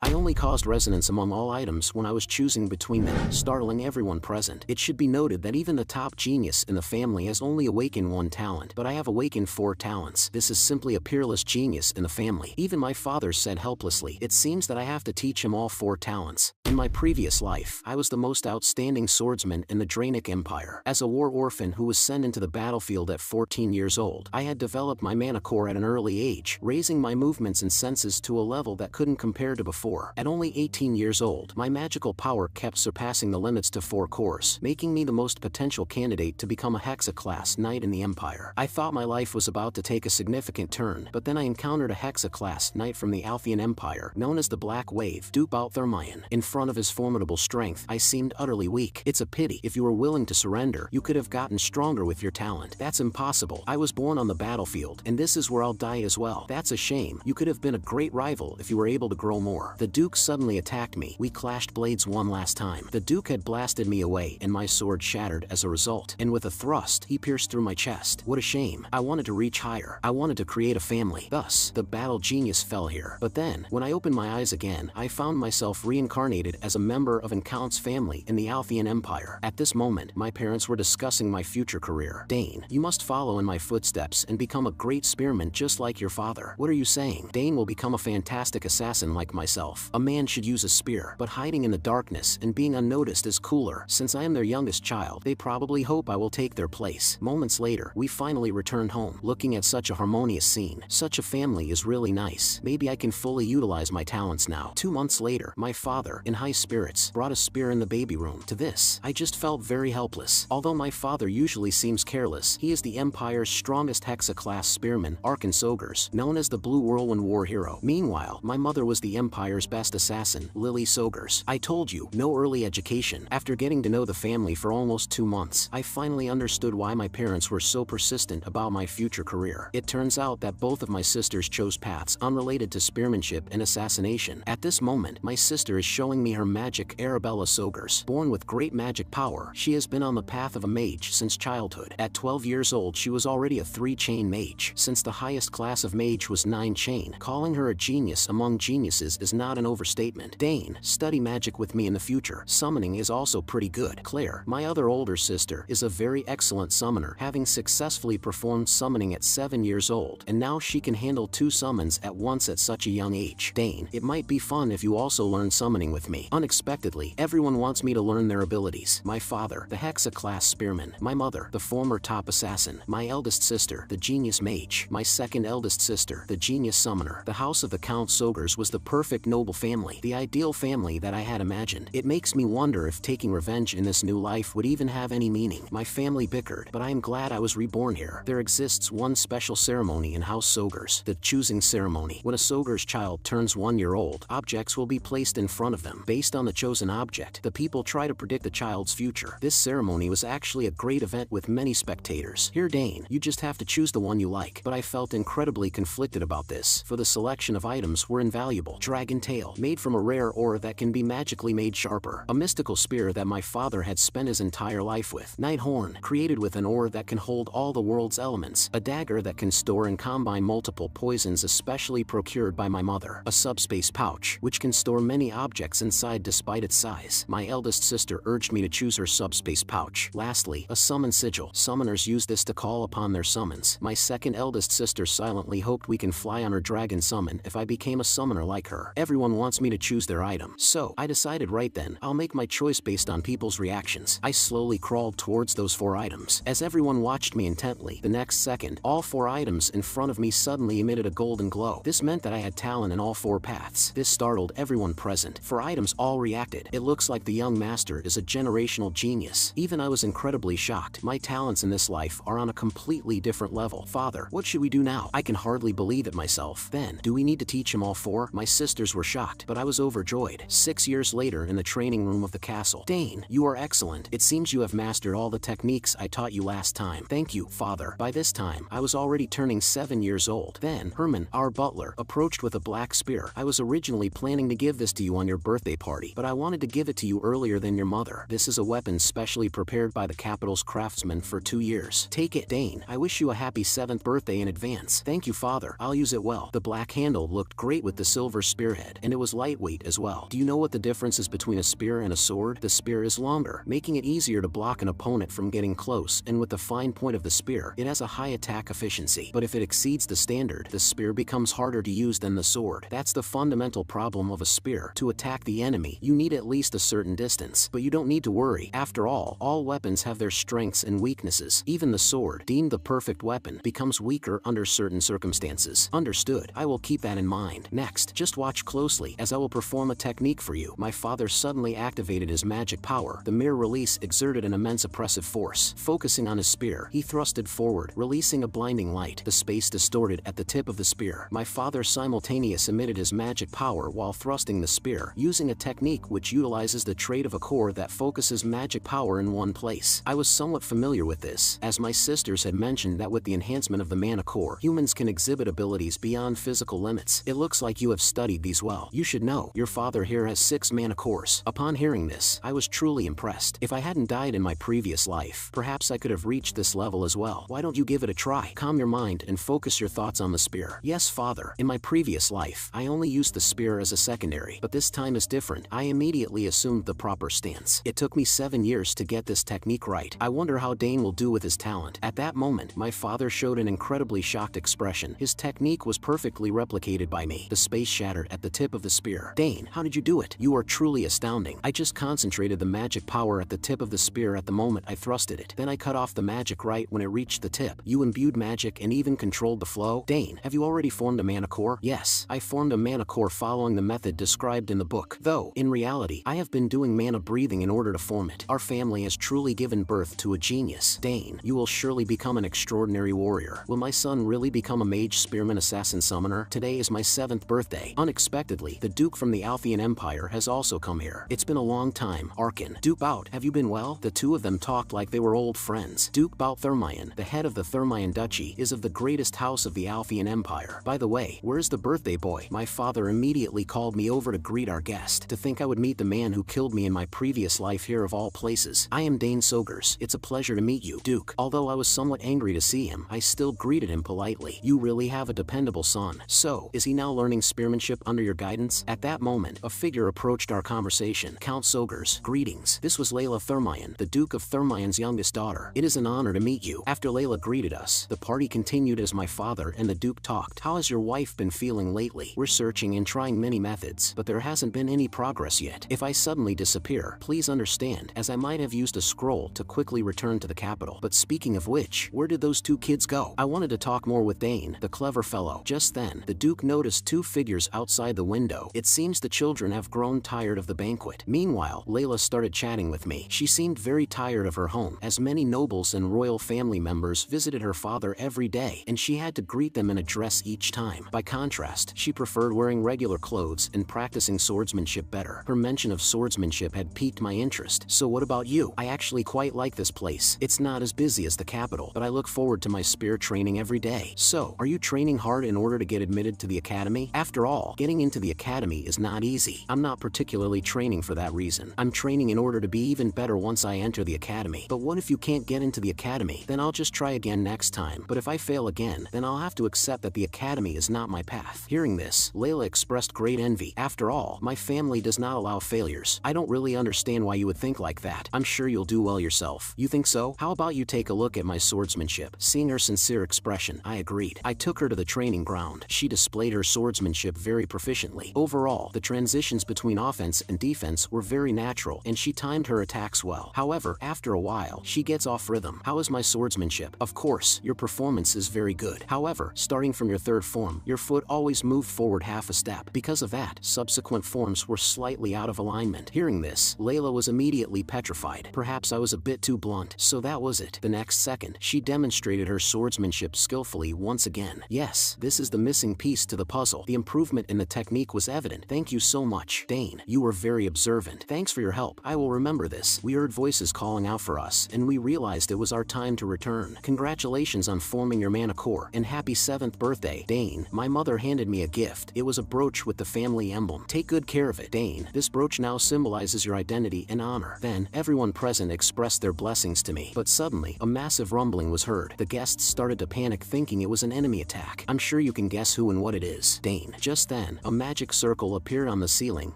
I only caused resonance among all items when I was choosing between them, startling everyone present. It should be noted that even the top genius in the family has only awakened one talent, but I have awakened 4 talents. This is simply a peerless genius in the family. Even my father said helplessly, it seems that I have to teach him all 4 talents. In my previous life, I was the most outstanding swordsman in the Draenic Empire. As a war orphan who was sent into the battlefield at 14 years old, I had developed my mana core at an early age, raising my movements and senses to a level that couldn't compare to before. At only 18 years old, my magical power kept surpassing the limits to 4 cores, making me the most potential candidate to become a Hexa-class knight in the Empire. I thought my life was about to take a significant turn, but then I encountered a Hexa-class knight from the Althean Empire, known as the Black Wave, Duke Balthermayan. In front of his formidable strength, I seemed utterly weak. It's a pity. If you were willing to surrender, you could have gotten stronger with your talent. That's impossible. I was born on the battlefield, and this is where I'll die as well. That's a shame. You could have been a great rival if you were able to grow more. The Duke suddenly attacked me. We clashed blades one last time. The Duke had blasted me away, and my sword shattered as a result. And with a thrust, he pierced through my chest. What a shame. I wanted to reach higher. I wanted to create a family. Thus, the battle genius fell here. But then, when I opened my eyes again, I found myself reincarnated as a member of an Count's family in the Althean Empire. At this moment, my parents were discussing my future career. Dane, you must follow in my footsteps and become a great spearman just like your father. What are you saying? Dane will become a fantastic assassin like myself. A man should use a spear, but hiding in the darkness and being unnoticed is cooler. Since I am their youngest child, they probably hope I will take their place. Moments later, we finally returned home, looking at such a harmonious scene. Such a family is really nice. Maybe I can fully utilize my talents now. 2 months later, my father, in high spirits, brought a spear in the baby room. To this, I just felt very helpless. Although my father usually seems careless, he is the Empire's strongest Hexa-class spearman, Arkan Sogers, known as the Blue Whirlwind War Hero. Meanwhile, my mother was the Empire's best assassin, Lily Sogers. I told you, no early education. After getting to know the family for almost 2 months, I finally understood why my parents were so persistent about my future career. It turns out that both of my sisters chose paths unrelated to spearmanship and assassination. At this moment, my sister is showing me her magic, Arabella Sogers. Born with great magic power, she has been on the path of a mage since childhood. At 12 years old, she was already a 3-chain mage, since the highest class of mage was 9-chain. Calling her a genius among geniuses is not an overstatement. Dane, study magic with me in the future. Summoning is also pretty good. Claire, my other older sister, is a very excellent summoner, having successfully performed summoning at 7 years old, and now she can handle 2 summons at once at such a young age. Dane, it might be fun if you also learn summoning with me. Unexpectedly, everyone wants me to learn their abilities. My father, the Hexa-class spearman. My mother, the former top assassin. My eldest sister, the genius mage. My second eldest sister, the genius summoner. The house of the Count Sogers was the perfect noble family, the ideal family that I had imagined. It makes me wonder if taking revenge in this new life would even have any meaning. My family bickered, but I am glad I was reborn here. There exists one special ceremony in House Sogers, the choosing ceremony. When a Sogers child turns 1 year old, objects will be placed in front of them. Based on the chosen object, the people try to predict the child's future. This ceremony was actually a great event with many spectators. Here, Dane, you just have to choose the one you like. But I felt incredibly conflicted about this, for the selection of items were invaluable. Dragon Tail, made from a rare ore that can be magically made sharper. A mystical spear that my father had spent his entire life with. Night Horn, created with an ore that can hold all the world's elements. A dagger that can store and combine multiple poisons, especially procured by my mother. A subspace pouch, which can store many objects inside despite its size. My eldest sister urged me to choose her subspace pouch. Lastly, a summon sigil. Summoners use this to call upon their summons. My second eldest sister silently hoped we can fly on her dragon summon if I became a summoner like her. Everyone wants me to choose their item. So, I decided right then, I'll make my choice based on people's reactions. I slowly crawled towards those 4 items. As everyone watched me intently, the next second, all 4 items in front of me suddenly emitted a golden glow. This meant that I had talent in all 4 paths. This startled everyone present. 4 items all reacted. It looks like the young master is a generational genius. Even I was incredibly shocked. My talents in this life are on a completely different level. Father, what should we do now? I can hardly believe it myself. Then, do we need to teach him all 4? My sisters were shocked, but I was overjoyed. 6 years later in the training room of the castle. Dane, you are excellent. It seems you have mastered all the techniques I taught you last time. Thank you, father. By this time, I was already turning 7 years old. Then, Herman, our butler, approached with a black spear. I was originally planning to give this to you on your birthday party, but I wanted to give it to you earlier than your mother. This is a weapon specially prepared by the capital's craftsmen for 2 years. Take it, Dane. I wish you a happy 7th birthday in advance. Thank you, father. I'll use it well. The black handle looked great with the silver spearhead. head, and it was lightweight as well. Do you know what the difference is between a spear and a sword? The spear is longer, making it easier to block an opponent from getting close, and with the fine point of the spear, it has a high attack efficiency. But if it exceeds the standard, the spear becomes harder to use than the sword. That's the fundamental problem of a spear. To attack the enemy, you need at least a certain distance. But you don't need to worry. After all weapons have their strengths and weaknesses. Even the sword, deemed the perfect weapon, becomes weaker under certain circumstances. Understood. I will keep that in mind. Next, just watch closely, as I will perform a technique for you. My father suddenly activated his magic power. The mere release exerted an immense oppressive force. Focusing on his spear, he thrusted forward, releasing a blinding light. The space distorted at the tip of the spear. My father simultaneously emitted his magic power while thrusting the spear, using a technique which utilizes the trait of a core that focuses magic power in one place. I was somewhat familiar with this, as my sisters had mentioned that with the enhancement of the mana core, humans can exhibit abilities beyond physical limits. It looks like you have studied these well. You should know, your father here has 6 mana cores. Upon hearing this, I was truly impressed. If I hadn't died in my previous life, perhaps I could have reached this level as well. Why don't you give it a try? Calm your mind and focus your thoughts on the spear. Yes, father. In my previous life, I only used the spear as a secondary, but this time is different. I immediately assumed the proper stance. It took me 7 years to get this technique right. I wonder how Dane will do with his talent. At that moment, my father showed an incredibly shocked expression. His technique was perfectly replicated by me. The space shattered at the tip of the spear. Dane, how did you do it? You are truly astounding. I just concentrated the magic power at the tip of the spear at the moment I thrusted it. Then I cut off the magic right when it reached the tip. You imbued magic and even controlled the flow? Dane, have you already formed a mana core? Yes, I formed a mana core following the method described in the book. Though, in reality, I have been doing mana breathing in order to form it. Our family has truly given birth to a genius. Dane, you will surely become an extraordinary warrior. Will my son really become a mage spearman assassin summoner? Today is my 7th birthday. Unexpectedly, the Duke from the Althean Empire has also come here. It's been a long time. Arkin. Duke Bout, have you been well? The two of them talked like they were old friends. Duke Bout Thermion, the head of the Thermion Duchy, is of the greatest house of the Althean Empire. By the way, where's the birthday boy? My father immediately called me over to greet our guest. To think I would meet the man who killed me in my previous life here of all places. I am Dane Sogers. It's a pleasure to meet you, Duke. Although I was somewhat angry to see him, I still greeted him politely. You really have a dependable son. So, is he now learning spearmanship under your guidance? At that moment, a figure approached our conversation. Count Sogers. Greetings. This was Layla Thermion, the Duke of Thermion's youngest daughter. It is an honor to meet you. After Layla greeted us, the party continued as my father and the Duke talked. How has your wife been feeling lately? We're searching and trying many methods, but there hasn't been any progress yet. If I suddenly disappear, please understand, as I might have used a scroll to quickly return to the capital. But speaking of which, where did those 2 kids go? I wanted to talk more with Dane, the clever fellow. Just then, the Duke noticed 2 figures outside the window. It seems the children have grown tired of the banquet. Meanwhile, Layla started chatting with me. She seemed very tired of her home, as many nobles and royal family members visited her father every day, and she had to greet them in a dress each time. By contrast, she preferred wearing regular clothes and practicing swordsmanship better. Her mention of swordsmanship had piqued my interest. So what about you? I actually quite like this place. It's not as busy as the capital, but I look forward to my spear training every day. So, are you training hard in order to get admitted to the academy? After all, getting into the academy is not easy. I'm not particularly training for that reason. I'm training in order to be even better once I enter the academy. But what if you can't get into the academy? Then I'll just try again next time. But if I fail again, then I'll have to accept that the academy is not my path. Hearing this, Layla expressed great envy. After all, my family does not allow failures. I don't really understand why you would think like that. I'm sure you'll do well yourself. You think so? How about you take a look at my swordsmanship? Seeing her sincere expression, I agreed. I took her to the training ground. She displayed her swordsmanship very proficiently. Overall, the transitions between offense and defense were very natural, and she timed her attacks well. However, after a while, she gets off rhythm. How is my swordsmanship? Of course, your performance is very good. However, starting from your 3rd form, your foot always moved forward half a step. Because of that, subsequent forms were slightly out of alignment. Hearing this, Layla was immediately petrified. Perhaps I was a bit too blunt. So that was it. The next second, she demonstrated her swordsmanship skillfully once again. Yes, this is the missing piece to the puzzle. The improvement in the technique was evident. Thank you so much, Dane. You were very observant. Thanks for your help. I will remember this. We heard voices calling out for us, and we realized it was our time to return. Congratulations on forming your mana core, and happy 7th birthday, Dane. My mother handed me a gift. It was a brooch with the family emblem. Take good care of it, Dane. This brooch now symbolizes your identity and honor. Then, everyone present expressed their blessings to me. But suddenly, a massive rumbling was heard. The guests started to panic, thinking it was an enemy attack. I'm sure you can guess who and what it is. Dane. Just then, a magic circle appeared on the ceiling,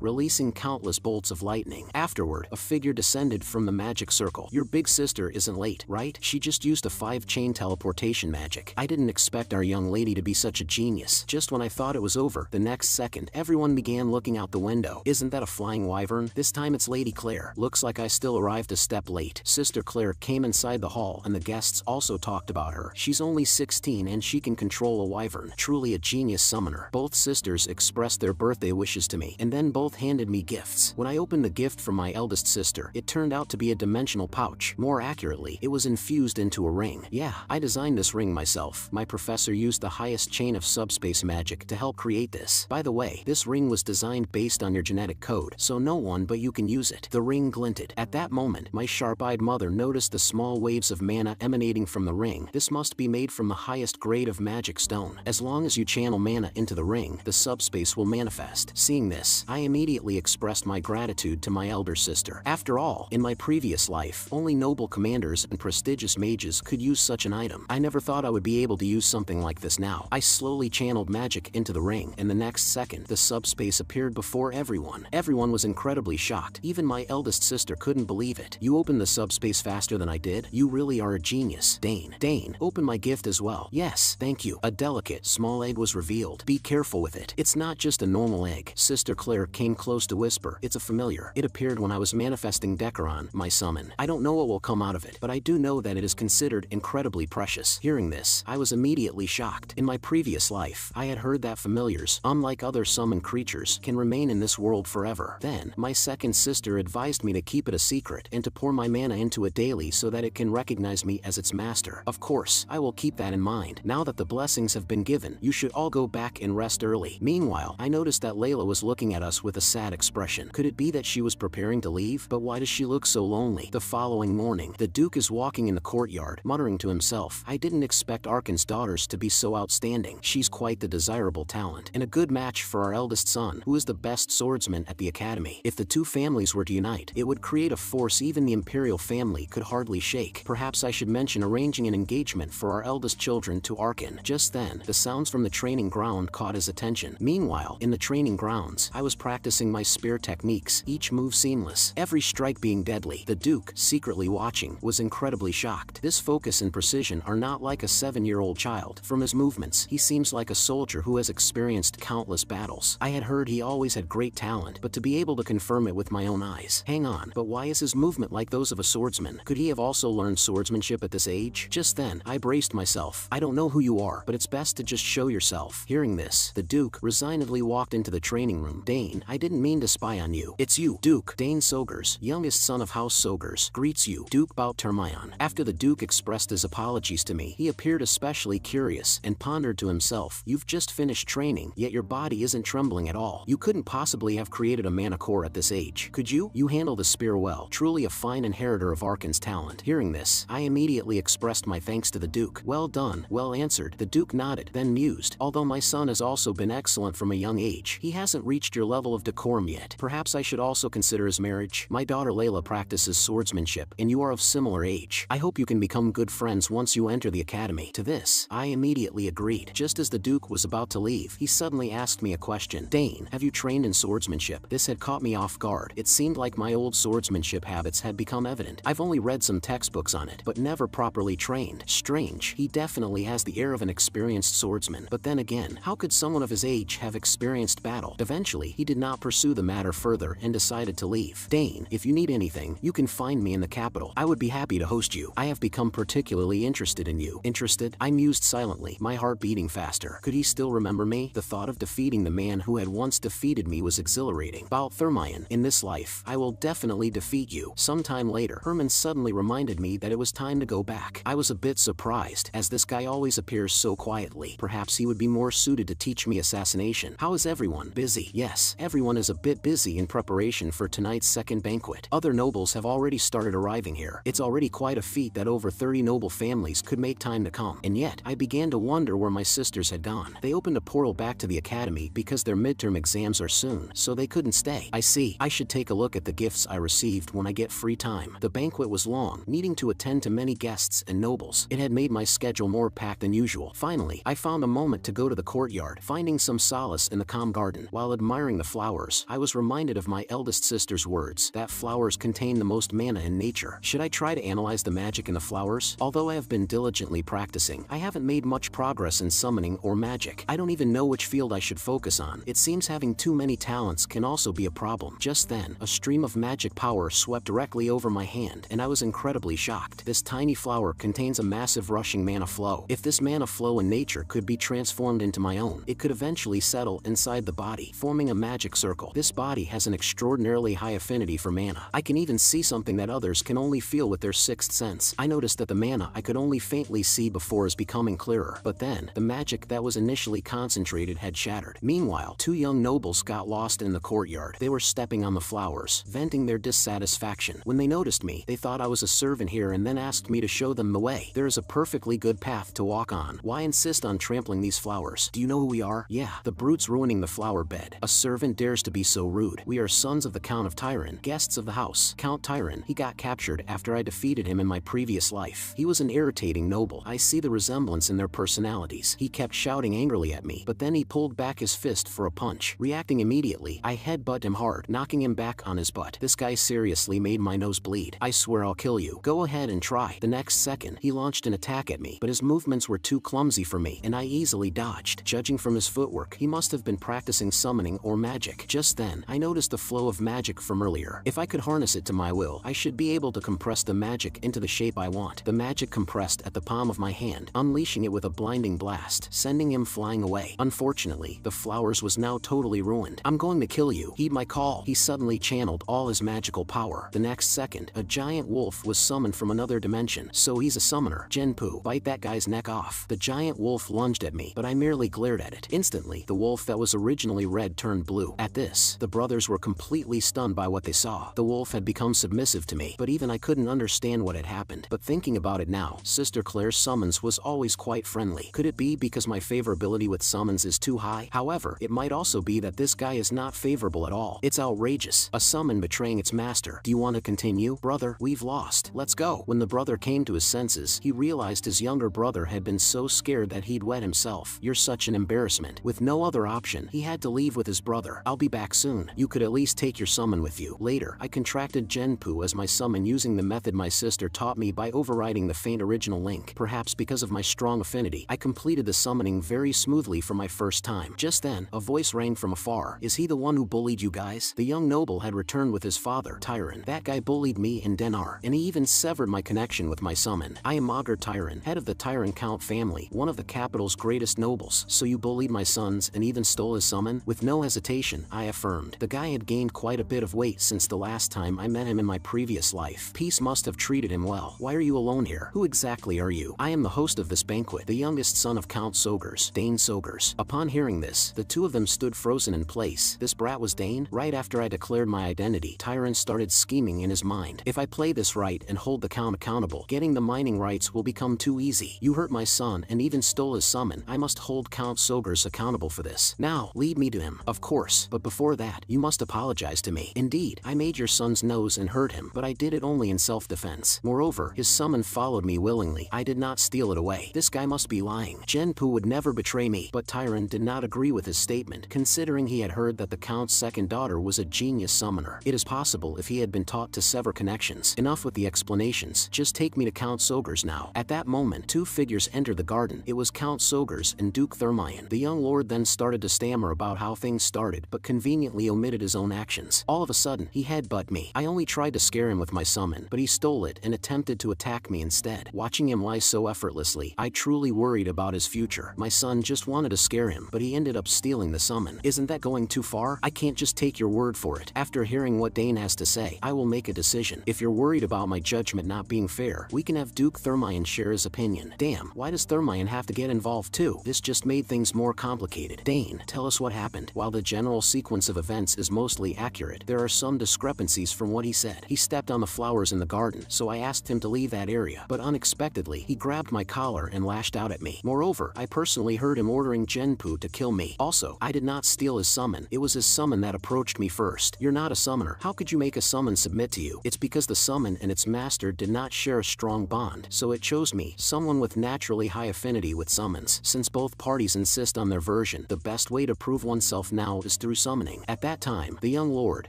releasing countless bolts of lightning. Afterward, a figure descended from the magic circle. Your big sister isn't late, right? She just used a 5-chain teleportation magic. I didn't expect our young lady to be such a genius. Just when I thought it was over, the next second, everyone began looking out the window. Isn't that a flying wyvern? This time it's Lady Claire. Looks like I still arrived a step late. Sister Claire came inside the hall and the guests also talked about her. She's only 16 and she can control a wyvern. Truly a genius summoner. Both sisters expressed their birthday wishes to me, and then both handed me gifts. When I opened the gift from my eldest sister, it turned out to be a dimensional pouch. More accurately, it was infused into a ring. Yeah, I designed this ring myself. My professor used the highest chain of subspace magic to help create this. By the way, this ring was designed based on your genetic code, so no one but you can use it. The ring glinted. At that moment, my sharp-eyed mother noticed the small waves of mana emanating from the ring. This must be made from the highest grade of magic stone. As long as you channel mana into the ring, the subspace will manifest. Seeing this, I immediately expressed my gratitude to my elder sister. After all, in my previous life, only noble commanders and prestigious mages could use such an item. I never thought I would be able to use something like this now. I slowly channeled magic into the ring, and the next second, the subspace appeared before everyone. Everyone was incredibly shocked. Even my eldest sister couldn't believe it. You opened the subspace faster than I did? You really are a genius. Dane, open my gift as well. Yes, thank you. A delicate, small egg was revealed. Be careful with it. It's not just a normal egg. Sister Claire came close to whisper. It's a familiar. It appeared when I was manifesting Decaron, my summon. I don't know what will come out of it, but I do know that it is considered incredibly precious. Hearing this, I was immediately shocked. In my previous life, I had heard that familiars, unlike other summoned creatures, can remain in this world forever. Then, my second sister advised me to keep it a secret and to pour my mana into it daily so that it can recognize me as its master. Of course, I will keep that in mind. Now that the blessings have been given, you should all go back and rest early. Meanwhile, I noticed that Layla was looking at us with a sad expression. Could it be that she was preparing to leave? But why does she look so lonely? The following morning, the Duke is walking in the courtyard, muttering to himself, I didn't expect Arkan's daughters to be so outstanding. She's quite the desirable talent, and a good match for our eldest son, who is the best swordsman at the academy. If the two families were to unite, it would create a force even the imperial family could hardly shake. Perhaps I should mention arranging an engagement for our eldest children to Arkan. Just then, the sounds from the training ground caught his attention. Meanwhile, in the training grounds, I was practicing my spear techniques, each move seamless, every strike being deadly. The Duke, secretly watching, was incredibly shocked. This focus and precision are not like a 7-year-old child. From his movements, he seems like a soldier who has experienced countless battles. I had heard he always had great talent, but to be able to confirm it with my own eyes. Hang on, but why is his movement like those of a swordsman? Could he have also learned swordsmanship at this age? Just then, I braced myself. I don't know who you are, but it's best to just show yourself. Hearing this, the Duke resignedly walked into the training room. Dane, I didn't mean to spy on you. It's you, Duke. Dane Sogers, youngest son of House Sogers, greets you. Duke Bauttermyon. After the Duke expressed his apologies to me, he appeared especially curious and pondered to himself, you've just finished training, yet your body isn't trembling at all. You couldn't possibly have created a mana core at this age. Could you? You handle the spear well. Truly a fine inheritor of Arkan's talent. Hearing this, I immediately expressed my thanks to the Duke. Well done, well answered. The Duke nodded, then mused. Although my son has also been excellent from a young age, he hasn't reached your level of decorum yet. Perhaps I should also consider his marriage. My daughter Layla practices swordsmanship, and you are of similar age. I hope you can become good friends once you enter the academy. To this, I immediately agreed. Just as the Duke was about to leave, he suddenly asked me a question. Dane, have you trained in swordsmanship? This had caught me off guard. It seemed like my old swordsmanship habits had become evident. I've only read some textbooks on it, but never properly trained. Strange. He definitely has the air of an experienced swordsman. But then again, how could someone of his age have experienced battle? Eventually, he did not pursue the matter further and decided to leave. Dane, if you need anything, you can find me in the capital. I would be happy to host you. I have become particularly interested in you. Interested? I mused silently, my heart beating faster. Could he still remember me? The thought of defeating the man who had once defeated me was exhilarating. Bauttermyon, in this life, I will definitely defeat you. Sometime later, Herman suddenly reminded me that it was time to go back. I was a bit surprised, as this guy always appears so quietly. Perhaps he would be more suited to teach me assassination. How is everyone? Busy. Yes, everyone is a bit busy in preparation for tonight's second banquet. Other nobles have already started arriving here. It's already quite a feat that over 30 noble families could make time to come. And yet, I began to wonder where my sisters had gone. They opened a portal back to the academy because their midterm exams are soon, so they couldn't stay. I see. I should take a look at the gifts I received when I get free time. The banquet was long, needing to attend to many guests and nobles. It had made my schedule more packed than usual. Finally, I found a moment to go to the courtyard, finding some solace in the calm garden. While admiring the flowers, I was reminded of my eldest sister's words, that flowers contain the most mana in nature. Should I try to analyze the magic in the flowers? Although I have been diligently practicing, I haven't made much progress in summoning or magic. I don't even know which field I should focus on. It seems having too many talents can also be a problem. Just then, a stream of magic power swept directly over my hand, and I was incredibly shocked. This tiny flower contains a massive rushing mana flow. If this mana flow in nature could be transformed into my own, it could eventually settle inside the body, forming a magic circle. This body has an extraordinarily high affinity for mana. I can even see something that others can only feel with their sixth sense. I noticed that the mana I could only faintly see before is becoming clearer, but then, the magic that was initially concentrated had shattered. Meanwhile, two young nobles got lost in the courtyard. They were stepping on the flowers, venting their dissatisfaction. When they noticed me, they thought I was a servant here and then asked me to show them the way. There is a perfectly good path to walk on. Why insist on trampling these flowers? Do you know who we are? Yeah, the brutes ruining the flower bed. A servant dares to be so rude. We are sons of the Count of Tyron, guests of the house. Count Tyron, he got captured after I defeated him in my previous life. He was an irritating noble. I see the resemblance in their personalities. He kept shouting angrily at me, but then he pulled back his fist for a punch. Reacting immediately, I headbutt him hard, knocking him back on his butt. This guy seriously made my nose bleed. I swear I'll kill you. Go ahead and try. The next second, he launched an attack at me, but his movements were too clumsy for me, and I easily dodged. Judging from his footwork, he must have been practicing summoning or magic. Just then, I noticed the flow of magic from earlier. If I could harness it to my will, I should be able to compress the magic into the shape I want. The magic compressed at the palm of my hand, unleashing it with a blinding blast, sending him flying away. Unfortunately, the flowers was now totally ruined. I'm going to kill you. Heed my call. He suddenly channeled all his magical power. The next second, a giant wolf was summoned from another dimension. So he's a summoner. Genpu, bite that guy's neck off. The giant wolf lunged at me, but I merely glared at it. Instantly, the wolf that was originally red turned blue. At this, the brothers were completely stunned by what they saw. The wolf had become submissive to me, but even I couldn't understand what had happened. But thinking about it now, Sister Claire's summons was always quite friendly. Could it be because my favorability with summons is too high? However, it might also be that this guy is not favorable at all. It's outrageous. A summon betraying its master. Do you want to continue? Brother, we've lost. Let's go. When the brother came to his senses, he realized his younger brother had been so scared that he'd wet himself. You're such an embarrassment. With no other option, he had to leave with his brother. I'll be back soon. You could at least take your summon with you. Later, I contracted Genpu as my summon using the method my sister taught me by overriding the faint original link. Perhaps because of my strong affinity, I completed the summoning very smoothly for my first time. Just then, a voice rang from afar. Is he the one who bullied you guys? The young noble had returned with his father, Tyron. That guy bullied me and Denar, and he even severed my connection with my summon. I am Augur Tyron, head of the Tyron Count family, one of the capital's greatest nobles. So you bullied my sons and even stole his summon? With no hesitation, I affirmed. The guy had gained quite a bit of weight since the last time I met him in my previous life. Peace must have treated him well. Why are you alone here? Who exactly are you? I am the host of this banquet, the youngest son of Count Sogers, Dane Sogers. Upon hearing this, the two of them stood frozen in place. This brat was Dane? Right after I declared my identity, Tyron started scheming in his mind. If I play this right and hold the Count accountable, getting the mining rights will become too easy. You hurt my son and even stole his summon. I must hold Count Sogers accountable for this. Now, lead me to him. Of course, but before that, you must apologize to me. Indeed, I made your son's nose and hurt him, but I did it only in self-defense. Moreover, his summon followed me willingly. I did not steal it away. This guy must be lying. Genpu would never betray me, but Tyron did not agree with his statement, considering he had heard that the Count's second daughter was a genius summoner. It is possible if he had been taught to sever connections. Enough with the explanations. Just take me to Count Sogers now. At that moment, two figures entered the garden. It was Count Sogers and Duke Thermion. The young lord then started to stammer about how things started, but conveniently omitted his own actions. All of a sudden, he headbutted me. I only tried to scare him with my summon, but he stole it and attempted to attack me instead. Watching him lie so effortlessly, I truly worried about his future. My son just wanted to scare him, but he ended up stealing the summon. Isn't that going too far? I can't just take your word for it. After hearing what Dane has to say, I will make a decision. If you're worried about my judgment not being fair, we can have Duke Thermion share his opinion. Damn, why does Thermion have to get involved too? This just made things more complicated. Dane, tell us what happened. While the general sequence of events is mostly accurate, there are some discrepancies from what he said. He stepped on the flowers in the garden, so I asked him to leave that area, but unexpectedly, he grabbed my collar and lashed out at me. Moreover, I personally heard him ordering Genpu to kill me. Also, I did not steal his summon. It was his summon that approached me first. You're not a summoner. How could you make a summon submit to you? It's because the summon and its master did not share a strong bond, so it chose me, someone with naturally high affinity with summons. Since both parties insist on their version, the best best way to prove oneself now is through summoning. At that time, the young lord,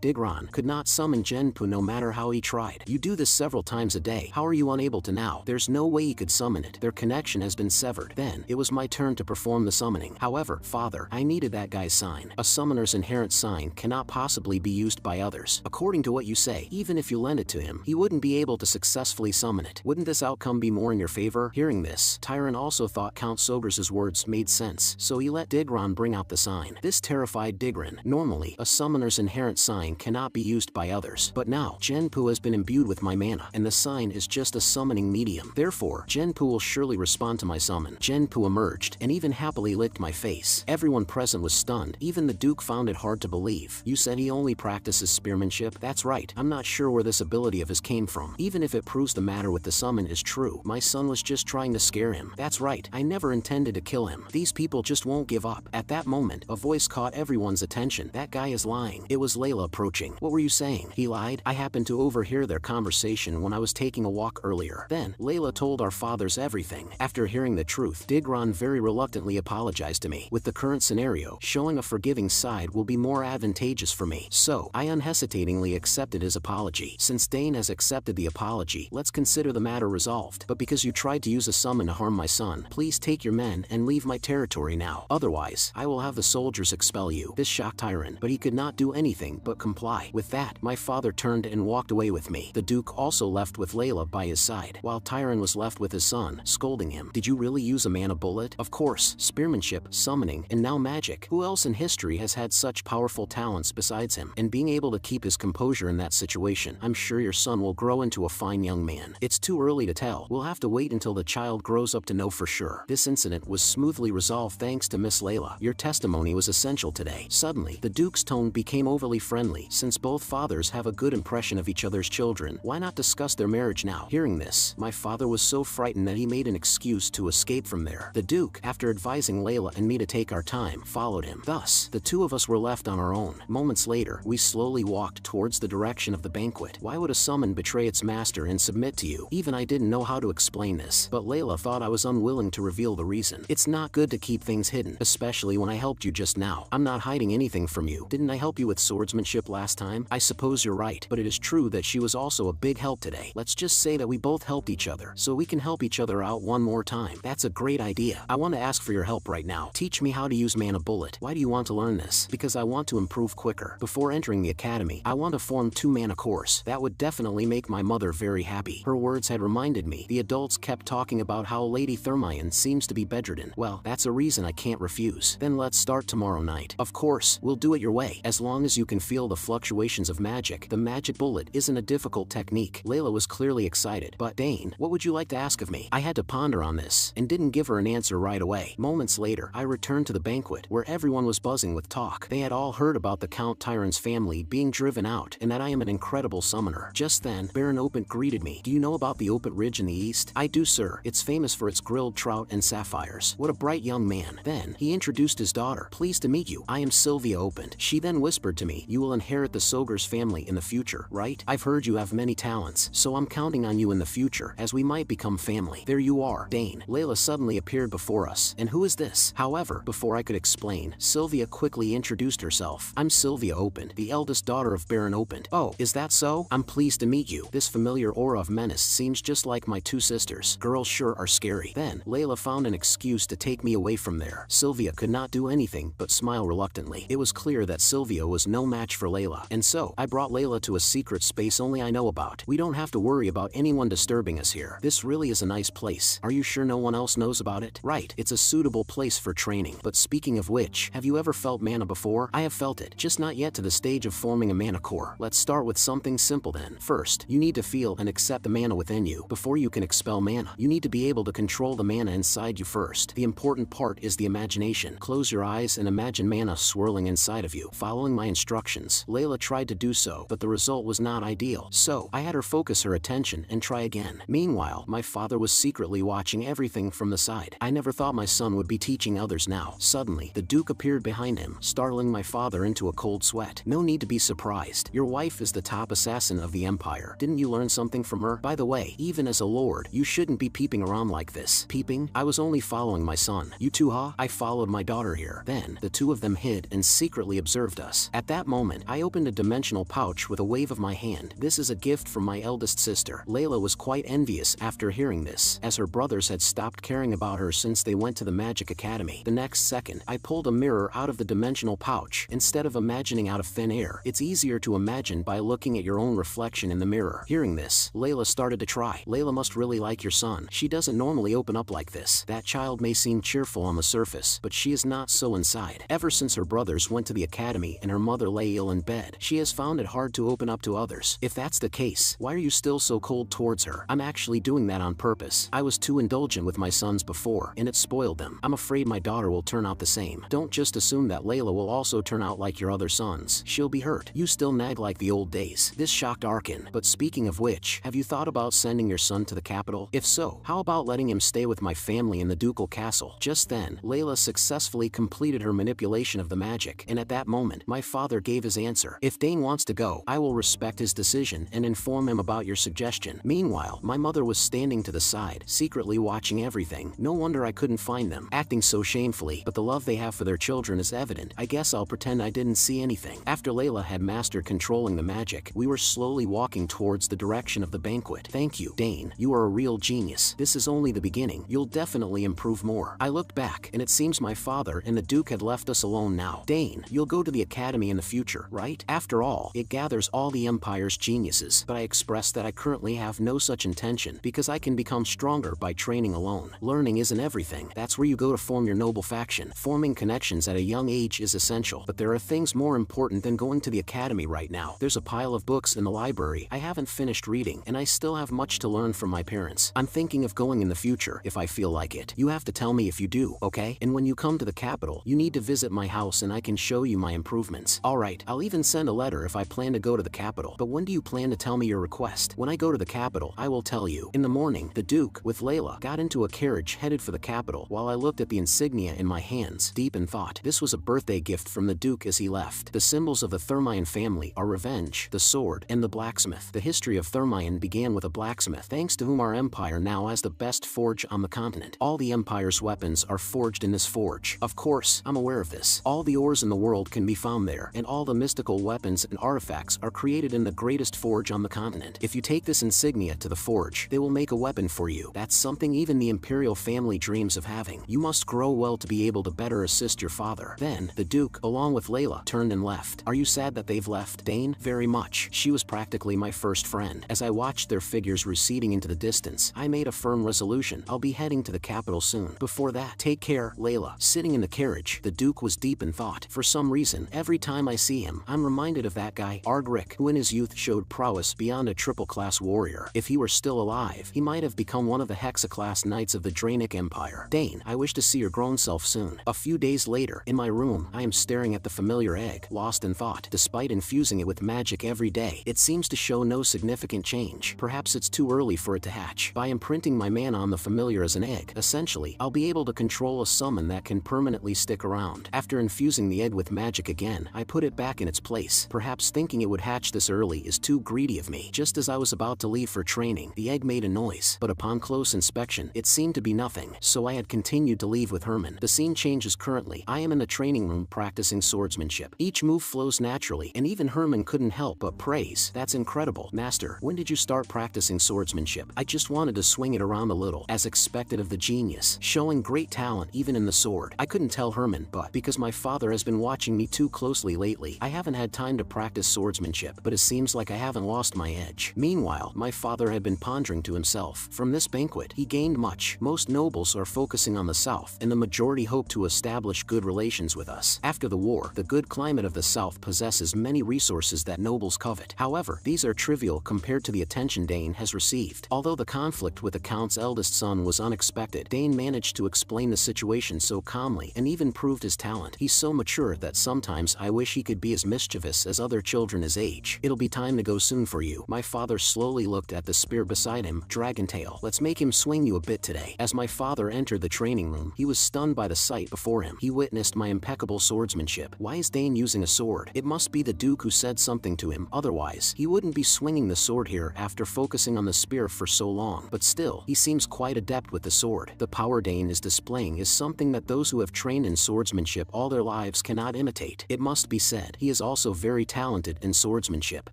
Digron, could not summon Genpu no matter how he tried. You do this several times a day. How are you unable to now? There's no way he could summon it. Their connection has been severed. Then, it was my turn to perform the summoning. However, father, I needed that guy's sign. A summoner's inherent sign cannot possibly be used by others. According to what you say, even if you lend it to him, he wouldn't be able to successfully summon it. Wouldn't this outcome be more in your favor? Hearing this, Tyron also thought Count Sobers's words made sense, so he let Digron bring out the sign. This terrified Digron. Normally, a summoner's inherent sign cannot be used by others, but now, Genpu has been imbued with my mana, and the sign is just a summoning medium. Therefore, Genpu will surely respond to my summon. Genpu emerged, and even happily licked my face. Everyone present was stunned. Even the Duke found it hard to believe. You said he only practices spearmanship? That's right. I'm not sure where this ability of his came from. Even if it proves the matter with the summon is true, my son was just trying to scare him. That's right. I never intended to kill him. These people just won't give up. At that moment, a voice caught everyone's attention. That guy is lying. It was Layla approaching. What were you saying? He lied? I happened to overhear their conversation when I was taking a walk earlier. Then, Layla told our fathers everything. After hearing the truth, Digron very reluctantly apologized to me. With the current scenario, showing a forgiving side will be more advantageous for me. So, I unhesitatingly accepted his apology. Since Dane has accepted the apology, let's consider the matter resolved. But because you tried to use a summon to harm my son, please take your men and leave my territory now. Otherwise, I will have the soldiers expel you. This shocked Tyron, but he could not do anything but comply. With that, my father turned and walked away with me. The Duke also left with Layla by his side, while Tyron was left with his son, scolding him. Did you really use a mana bullet? Of course, spearmanship, summoning, and now magic. Who else in history has had such powerful talents besides him? And being able to keep his composure in that situation, I'm sure your son will grow into a fine young man. It's too early to tell. We'll have to wait until the child grows up to know for sure. This incident was smoothly resolved thanks to Miss Layla. Your testimony was essential today. Suddenly, the Duke's tone became overly friendly. Since both fathers have a good impression of each other's children, why not discuss their marriage now? Hearing this, my father was so frightened that he made an excuse to escape from there. The Duke, after advising Layla and me to take our time, followed him. Thus, the two of us were left on our own. Moments later, we slowly walked towards the direction of the banquet. Why would a summon betray its master and submit to you? Even I didn't know how to explain this, but Layla thought I was unwilling to reveal the reason. It's not good to keep things hidden, especially when I helped you just now. I'm not hiding anything from you. Didn't I help you with swordsmanship last time? I suppose you're right, but it is true that she was also a big help today. Let's just say that we both helped each other, so we can help each other out one more time. That's a great idea. I want to ask for your help right now. Teach me how to use mana bullet. Why do you want to learn this? Because I want to improve quicker. Before entering the academy, I want to form 2 mana course. That would definitely make my mother very happy. Her words had reminded me. The adults kept talking about how Lady Thermion seems to be bedridden. Well, that's a reason I can't refuse. Then let's start tomorrow night. Of course, we'll do it your way. As long as you can feel the fluctuations of magic. The magic bullet isn't a difficult technique. Layla was clearly excited. But Dane, what would you like to ask of me? I had to ponder on this, and didn't give her an answer right away. Moments later, I returned to the banquet, where everyone was buzzing with talk. They had all heard about the Count Tyron's family being driven out, and that I am an incredible summoner. Just then, Baron Opent greeted me. Do you know about the Opent Ridge in the east? I do, sir. It's famous for its grilled trout and sapphires. What a bright young man. Then, he introduced his daughter. Pleased to meet you. I am Sylvia Opent. She then whispered to me, you will inherit the Sogers family in the future, right? I've heard you have many talents, so I'm counting on you in the future, as we might become family. There you are, Dane. Layla suddenly appeared before us. And who is this? However, before I could explain, Sylvia quickly introduced herself. I'm Sylvia Opent, the eldest daughter of Baron Opent. Oh, is that so? I'm pleased to meet you. This familiar aura of menace seems just like my 2 sisters. Girls sure are scary. Then, Layla found an excuse to take me away from there. Sylvia could not do anything but smile reluctantly. It was clear that Sylvia was no match for Layla, and so, I brought Layla to a secret space only I know about. We don't have to worry about anyone disturbing us here. This really is a nice place. Are you sure no one else knows about it? Right, it's a suitable place for training. But speaking of which, have you ever felt mana before? I have felt it, just not yet to the stage of forming a mana core. Let's start with something simple then. First, you need to feel and accept the mana within you. Before you can expel mana, you need to be able to control the mana inside you first. The important part is the imagination. Close your eyes and imagine mana swirling inside of you. Following my instructions, Layla tried to do so, but the result was not ideal. So, I had her focus her attention and try again. Meanwhile, my father was secretly watching everything from the side. I never thought my son would be teaching others now. Suddenly, the Duke appeared behind him, startling my father into a cold sweat. No need to be surprised. Your wife is the top assassin of the Empire. Didn't you learn something from her? By the way, even as a lord, you shouldn't be peeping around like this. Peeping? I was only following my son. You too, huh? I followed my daughter mirror here. Then, the two of them hid and secretly observed us. At that moment, I opened a dimensional pouch with a wave of my hand. This is a gift from my eldest sister. Layla was quite envious after hearing this, as her brothers had stopped caring about her since they went to the Magic Academy. The next second, I pulled a mirror out of the dimensional pouch. Instead of imagining out of thin air, it's easier to imagine by looking at your own reflection in the mirror. Hearing this, Layla started to try. Layla must really like your son. She doesn't normally open up like this. That child may seem cheerful on the surface, but she is not so inside. Ever since her brothers went to the academy and her mother lay ill in bed, she has found it hard to open up to others. If that's the case, why are you still so cold towards her? I'm actually doing that on purpose. I was too indulgent with my sons before, and it spoiled them. I'm afraid my daughter will turn out the same. Don't just assume that Layla will also turn out like your other sons. She'll be hurt. You still nag like the old days. This shocked Arkin. But speaking of which, have you thought about sending your son to the capital? If so, how about letting him stay with my family in the ducal castle? Just then, Layla successfully completed her manipulation of the magic, and at that moment, my father gave his answer. If Dane wants to go, I will respect his decision and inform him about your suggestion. Meanwhile, my mother was standing to the side, secretly watching everything. No wonder I couldn't find them, acting so shamefully, but the love they have for their children is evident. I guess I'll pretend I didn't see anything. After Layla had mastered controlling the magic, we were slowly walking towards the direction of the banquet. Thank you, Dane. You are a real genius. This is only the beginning. You'll definitely improve more. I looked back, and it seems my father and the Duke had left us alone now. Dane, you'll go to the academy in the future, right? After all, it gathers all the Empire's geniuses, but I expressed that I currently have no such intention because I can become stronger by training alone. Learning isn't everything. That's where you go to form your noble faction. Forming connections at a young age is essential, but there are things more important than going to the academy right now. There's a pile of books in the library I haven't finished reading, and I still have much to learn from my parents. I'm thinking of going in the future if I feel like it. You have to tell me if you do, okay? And when you come to the capital, you need to visit my house and I can show you my improvements. Alright, I'll even send a letter if I plan to go to the capital. But when do you plan to tell me your request? When I go to the capital, I will tell you. In the morning, the Duke, with Layla, got into a carriage headed for the capital while I looked at the insignia in my hands, deep in thought. This was a birthday gift from the Duke as he left. The symbols of the Thermion family are revenge, the sword, and the blacksmith. The history of Thermion began with a blacksmith, thanks to whom our empire now has the best forge on the continent. All the empire's weapons are forged in this forge. Of course, I'm aware of this. All the ores in the world can be found there, and all the mystical weapons and artifacts are created in the greatest forge on the continent. If you take this insignia to the forge, they will make a weapon for you. That's something even the imperial family dreams of having. You must grow well to be able to better assist your father. Then, the Duke, along with Layla, turned and left. Are you sad that they've left, Dane? Very much. She was practically my first friend. As I watched their figures receding into the distance, I made a firm resolution. I'll be heading to the capital soon. Before that, take care, Layla. Sitting in the carriage, the Duke was deep in thought. For some reason, every time I see him, I'm reminded of that guy, Ardrick, who in his youth showed prowess beyond a triple-class warrior. If he were still alive, he might have become one of the Hexa-class knights of the Draenic Empire. Dane, I wish to see your grown self soon. A few days later, in my room, I am staring at the familiar egg, lost in thought. Despite infusing it with magic every day, it seems to show no significant change. Perhaps it's too early for it to hatch. By imprinting my mana on the familiar as an egg, essentially, I'll be able to control a summon that can permanently stick around. After infusing the egg with magic again, I put it back in its place. Perhaps thinking it would hatch this early is too greedy of me. Just as I was about to leave for training, the egg made a noise, but upon close inspection, it seemed to be nothing, so I had continued to leave with Herman. The scene changes currently. I am in the training room practicing swordsmanship. Each move flows naturally, and even Herman couldn't help but praise. That's incredible. Master, when did you start practicing swordsmanship? I just wanted to swing it around a little, as expected of the genius, showing great talent even in the sword. I couldn't tell Herman, but because my father has been watching me too closely lately, I haven't had time to practice swordsmanship, but it seems like I haven't lost my edge. Meanwhile, my father had been pondering to himself. From this banquet, he gained much. Most nobles are focusing on the south, and the majority hope to establish good relations with us. After the war, the good climate of the south possesses many resources that nobles covet. However, these are trivial compared to the attention Dane has received. Although the conflict with the Count's eldest son was unexpected, Dane managed to explain the situation so calmly and even proved his talent. He's so mature that sometimes I wish he could be as mischievous as other children his age. It'll be time to go soon for you. My father slowly looked at the spear beside him. Dragontail, let's make him swing you a bit today. As my father entered the training room, he was stunned by the sight before him. He witnessed my impeccable swordsmanship. Why is Dane using a sword? It must be the Duke who said something to him. Otherwise, he wouldn't be swinging the sword here after focusing on the spear for so long. But still, he seems quite adept with the sword. The power Dane is displaying is something that those who have trained in swordsmanship all their lives cannot imitate. It must be said, he is also very talented in swordsmanship.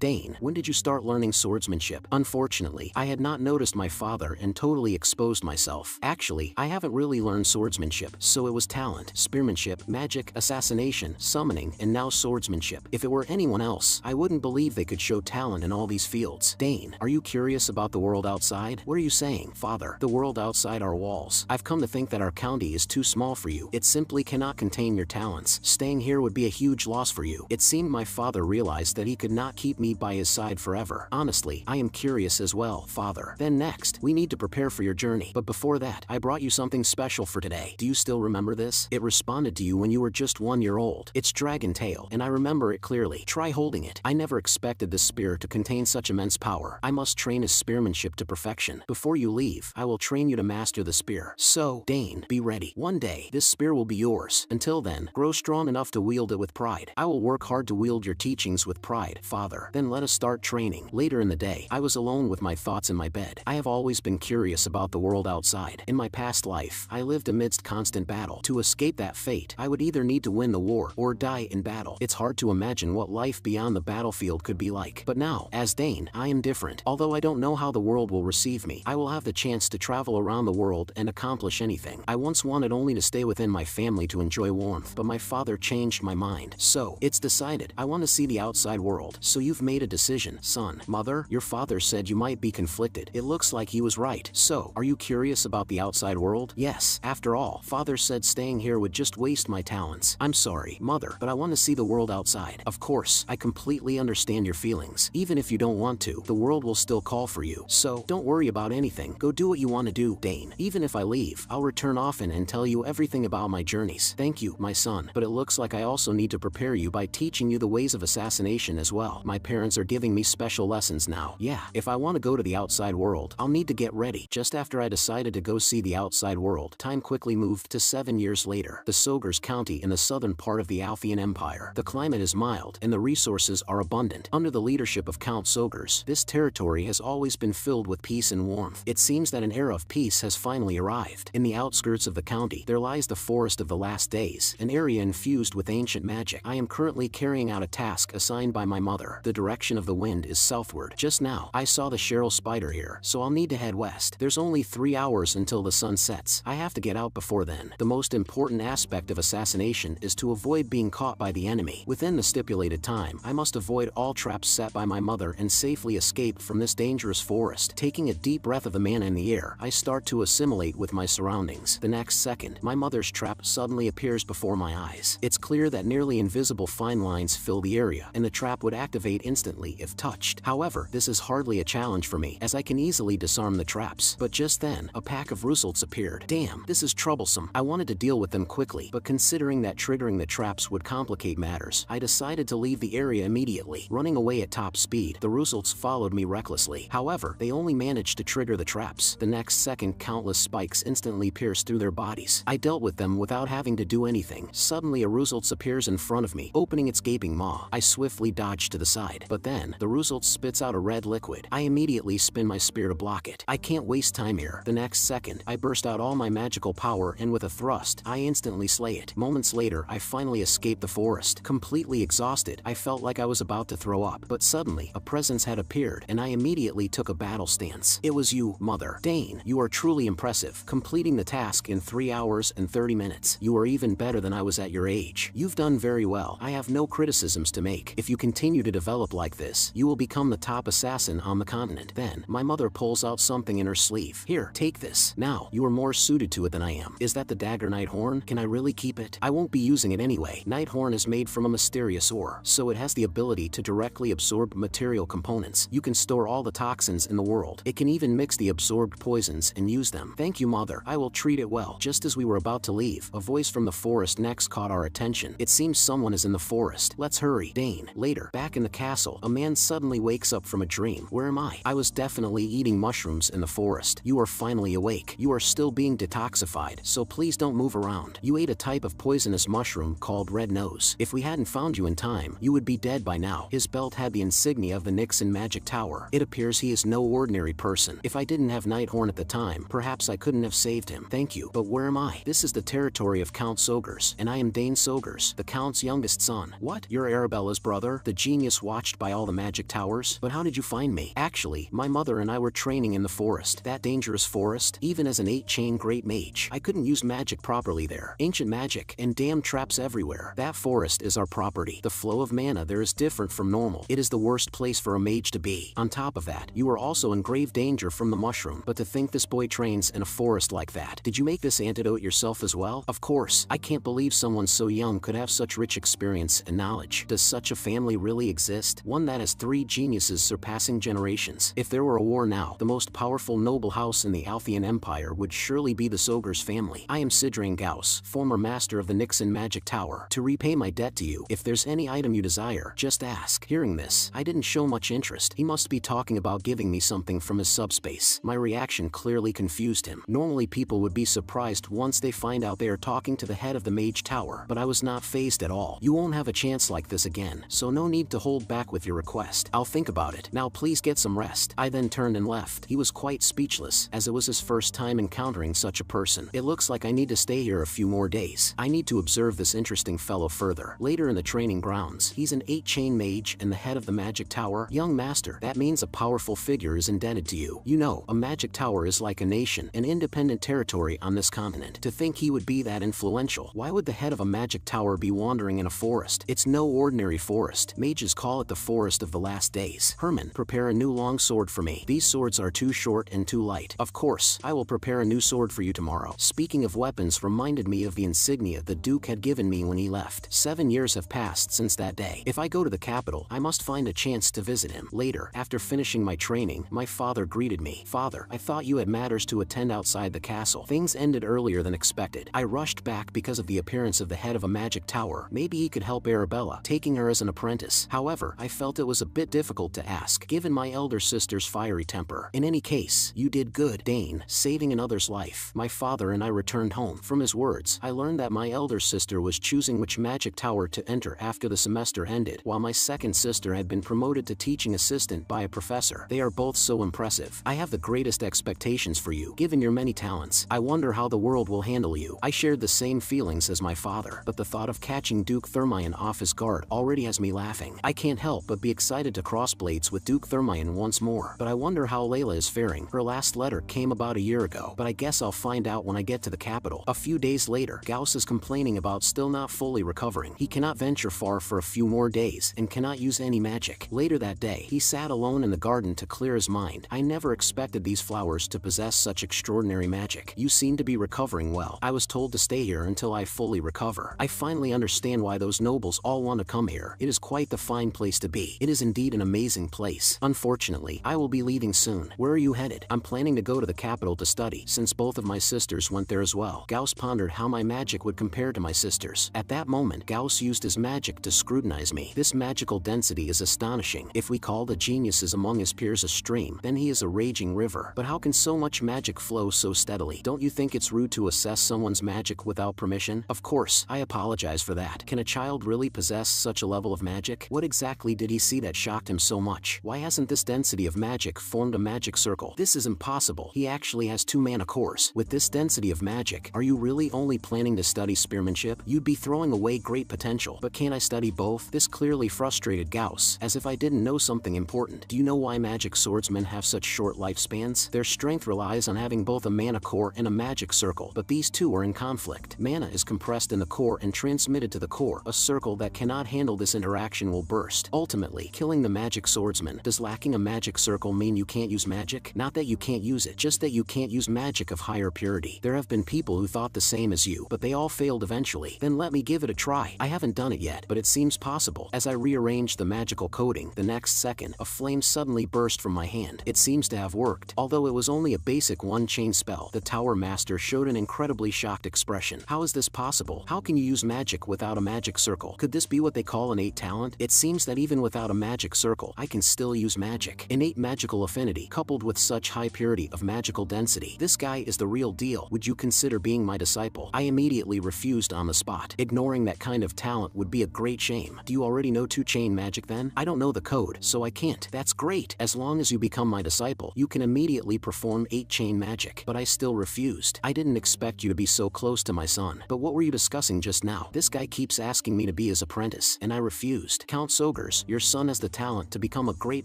Dane, when did you start learning swordsmanship? Unfortunately, I had not noticed my father and totally exposed myself. Actually, I haven't really learned swordsmanship, so it was talent, spearmanship, magic, assassination, summoning, and now swordsmanship. If it were anyone else, I wouldn't believe they could show talent in all these fields. Dane, are you curious about the world outside? What are you saying, father? The world outside our walls. I've come to think that our county is too small for you. It simply cannot contain your talents. Staying here would be a huge loss for you. It seemed my father realized that he could not keep me by his side forever. Honestly, I am curious as well, father. Then next, we need to prepare for your journey. But before that, I brought you something special for today. Do you still remember this? It responded to you when you were just 1 year old. It's Dragon Tail, and I remember it clearly. Try holding it. I never expected this spear to contain such immense power. I must train his spearmanship to perfection. Before you leave, I will train you to master the spear. So, Dane, be ready. One day, this spear will be yours. Until then, grow strong enough to wield it with pride. I will work hard to wield your teachings with pride, father. Then let us start training. Later in the day, I was alone with my thoughts in my bed. I have always been curious about the world outside. In my past life, I lived amidst constant battle. To escape that fate, I would either need to win the war or die in battle. It's hard to imagine what life beyond the battlefield could be like. But now, as Dane, I am different. Although I don't know how the world will receive me, I will have the chance to travel around the world and accomplish anything. I once wanted only to stay within my family to enjoy warmth, but my father changed my mind. So, it's decided. I want to see the outside world. So you've made a decision, son. Mother, your father said you might be conflicted. It looks like he was right. So, are you curious about the outside world? Yes. After all, father said staying here would just waste my talents. I'm sorry, mother, but I want to see the world outside. Of course, I completely understand your feelings. Even if you don't want to, the world will still call for you. So, don't worry about anything. Go do what you want to do, Dane. Even if I leave, I'll return often and tell you everything about my journeys. Thank you, my son. But it looks like I also need to prepare you by teaching you the ways of assassination as well. My parents are giving me special lessons now. Yeah, if I want to go to the outside world, I'll need to get ready. Just after I decided to go see the outside world, time quickly moved to 7 years later. The Sogur's County in the southern part of the Alphian Empire. The climate is mild, and the resources are abundant. Under the leadership of Count Sogurs, this territory has always been filled with peace and warmth. It seems that an era of peace has finally arrived. In the outskirts of the county, there lies the Forest of the Last Days, an area infused with ancient magic. I am currently carrying out a task assigned by my mother. The direction of the wind is southward. Just now, I saw the Cheryl spider here, so I'll need to head west. There's only 3 hours until the sun sets. I have to get out before then. The most important aspect of assassination is to avoid being caught by the enemy. Within the stipulated time, I must avoid all traps set by my mother and safely escape from this dangerous forest. Taking a deep breath of the mana in the air, I start to assimilate with my surroundings. The next second, my mother's trap suddenly appears before my eyes. It's clear that nearly invisible fine lines fill the area, and the trap would activate instantly if touched. However, this is hardly a challenge for me, as I can easily disarm the traps. But just then, a pack of Ruselts appeared. Damn, this is troublesome. I wanted to deal with them quickly, but considering that triggering the traps would complicate matters, I decided to leave the area immediately. Running away at top speed, the Ruselts followed me recklessly. However, they only managed to trigger the traps. The next second, countless spikes instantly pierced through their bodies. I dealt with them without having to do anything. Suddenly, a Ruselts appears in front of me, opening its gaping maw. I swiftly dodge to the side, but then, the Ruselts spits out a red liquid. I immediately spin my spear to block it. I can't waste time here. The next second, I burst out all my magical power, and with a thrust, I instantly slay it. Moments later, I finally escaped the forest. Completely exhausted, I felt like I was about to throw up, but suddenly, a presence had appeared, and I immediately took a battle stance. It was you, Mother. Dane, you are truly impressive, completing the task in 3 hours and 30 minutes. You are even better than I was at your age. You've done very well. I have no criticisms to make. If you continue to develop like this, you will become the top assassin on the continent. Then, my mother pulls out something in her sleeve. Here, take this. Now, you are more suited to it than I am. Is that the dagger Nighthorn? Can I really keep it? I won't be using it anyway. Nighthorn is made from a mysterious ore, so it has the ability to directly absorb material components. You can store all the toxins in the world. It can even mix the absorbed poisons and use them. Thank you, Mother. I will treat it well. Just as we were about to leave, a voice from the forest next caught our attention. It seems someone is in the forest. Let's hurry. Dane. Later, back in the castle, a man suddenly wakes up from a dream. Where am I? I was definitely eating mushrooms in the forest. You are finally awake. You are still being detoxified, so please don't move around. You ate a type of poisonous mushroom called Red Nose. If we hadn't found you in time, you would be dead by now. His belt had the insignia of the Nixon Magic Tower. It appears he is no ordinary person. If I didn't have Nighthorn at the time, perhaps I couldn't have saved him. Thank you. But where am I? This is the territory territory of Count Sogers, and I am Dane Sogers, the Count's youngest son. What? You're Arabella's brother? The genius watched by all the magic towers? But how did you find me? Actually, my mother and I were training in the forest. That dangerous forest? Even as an 8-chain great mage, I couldn't use magic properly there. Ancient magic, and damn traps everywhere. That forest is our property. The flow of mana there is different from normal. It is the worst place for a mage to be. On top of that, you are also in grave danger from the mushroom. But to think this boy trains in a forest like that. Did you make this antidote yourself as well? Of course. I can't believe someone so young could have such rich experience and knowledge. Does such a family really exist? One that has 3 geniuses surpassing generations. If there were a war now, the most powerful noble house in the Althean Empire would surely be the Sogers family. I am Sidrain Gauss, former master of the Nixon Magic Tower. To repay my debt to you, if there's any item you desire, just ask. Hearing this, I didn't show much interest. He must be talking about giving me something from his subspace. My reaction clearly confused him. Normally people would be surprised once they find out they are talking to the head of the Mage Tower, but I was not fazed at all. You won't have a chance like this again, so no need to hold back with your request. I'll think about it. Now please get some rest. I then turned and left. He was quite speechless, as it was his first time encountering such a person. It looks like I need to stay here a few more days. I need to observe this interesting fellow further. Later in the training grounds, he's an 8-chain mage and the head of the Magic Tower. Young master, that means a powerful figure is indebted to you. You know, a Magic Tower is like a nation, an independent territory on this continent. To think he would be that influential. Why would the head of a Magic Tower be wandering in a forest? It's no ordinary forest. Mages call it the Forest of the Last Days. Herman, prepare a new long sword for me. These swords are too short and too light. Of course, I will prepare a new sword for you tomorrow. Speaking of weapons reminded me of the insignia the Duke had given me when he left. 7 years have passed since that day. If I go to the capital, I must find a chance to visit him. Later, after finishing my training, my father greeted me. Father, I thought you had matters to attend outside the castle. Things ended earlier than expected. I rushed back because of the appearance of the head of a magic tower. Maybe he could help Arabella, taking her as an apprentice. However, I felt it was a bit difficult to ask, given my elder sister's fiery temper. In any case, you did good, Dane, saving another's life. My father and I returned home. From his words, I learned that my elder sister was choosing which magic tower to enter after the semester ended, while my second sister had been promoted to teaching assistant by a professor. They are both so impressive. I have the greatest expectations for you, given your many talents. I wonder how the world will handle you. I shared the same feelings as my father, but the thought of catching Duke Thermion off his guard already has me laughing. I can't help but be excited to cross blades with Duke Thermion once more, but I wonder how Layla is faring. Her last letter came about a year ago, but I guess I'll find out when I get to the capital. A few days later, Gauss is complaining about still not fully recovering. He cannot venture far for a few more days, and cannot use any magic. Later that day, he sat alone in the garden to clear his mind. I never expected these flowers to possess such extraordinary magic. You seem to be recovering well. I was told to stay here until I fully recover. I finally understand why those nobles all want to come here. It is quite the fine place to be. It is indeed an amazing place. Unfortunately, I will be leaving soon. Where are you headed? I'm planning to go to the capital to study, since both of my sisters went there as well. Gauss pondered how my magic would compare to my sister's. At that moment, Gauss used his magic to scrutinize me. This magical density is astonishing. If we call the geniuses among his peers a stream, then he is a raging river. But how can so much magic flow so steadily? Don't you think it's rude to assess someone's magic without permission? Of course, I apologize for that. Can a child really possess such a level of magic? What exactly did he see that shocked him so much? Why hasn't this density of magic formed a magic circle? This is impossible. He actually has 2 mana cores. With this density of magic, are you really only planning to study spearmanship? You'd be throwing away great potential. But can't I study both? This clearly frustrated Gauss, as if I didn't know something important. Do you know why magic swordsmen have such short lifespans? Their strength relies on having both a mana core and a magic circle, but these two are in conflict. Mana is compressed in the core and transmitted to the core. A circle that cannot handle this interaction will burst, ultimately killing the magic swordsman. Does lacking a magic circle mean you can't use magic? Not that you can't use it, just that you can't use magic of higher purity. There have been people who thought the same as you, but they all failed eventually. Then let me give it a try. I haven't done it yet, but it seems possible. As I rearranged the magical coating, the next second, a flame suddenly burst from my hand. It seems to have worked. Although it was only a basic 1-chain spell, the tower master showed an incredibly shocked expression. How is this possible? How can you use magic without a magic circle? Could this be what they call innate talent? It seems that even without a magic circle, I can still use magic. Innate magical affinity, coupled with such high purity of magical density. This guy is the real deal. Would you consider being my disciple? I immediately refused on the spot. Ignoring that kind of talent would be a great shame. Do you already know 2-chain magic then? I don't know the code, so I can't. That's great. As long as you become my disciple, you can immediately perform 8-chain magic. But I still refused. I didn't expect you to be so close close to my son. But what were you discussing just now? This guy keeps asking me to be his apprentice, and I refused. Count Sogers, your son has the talent to become a great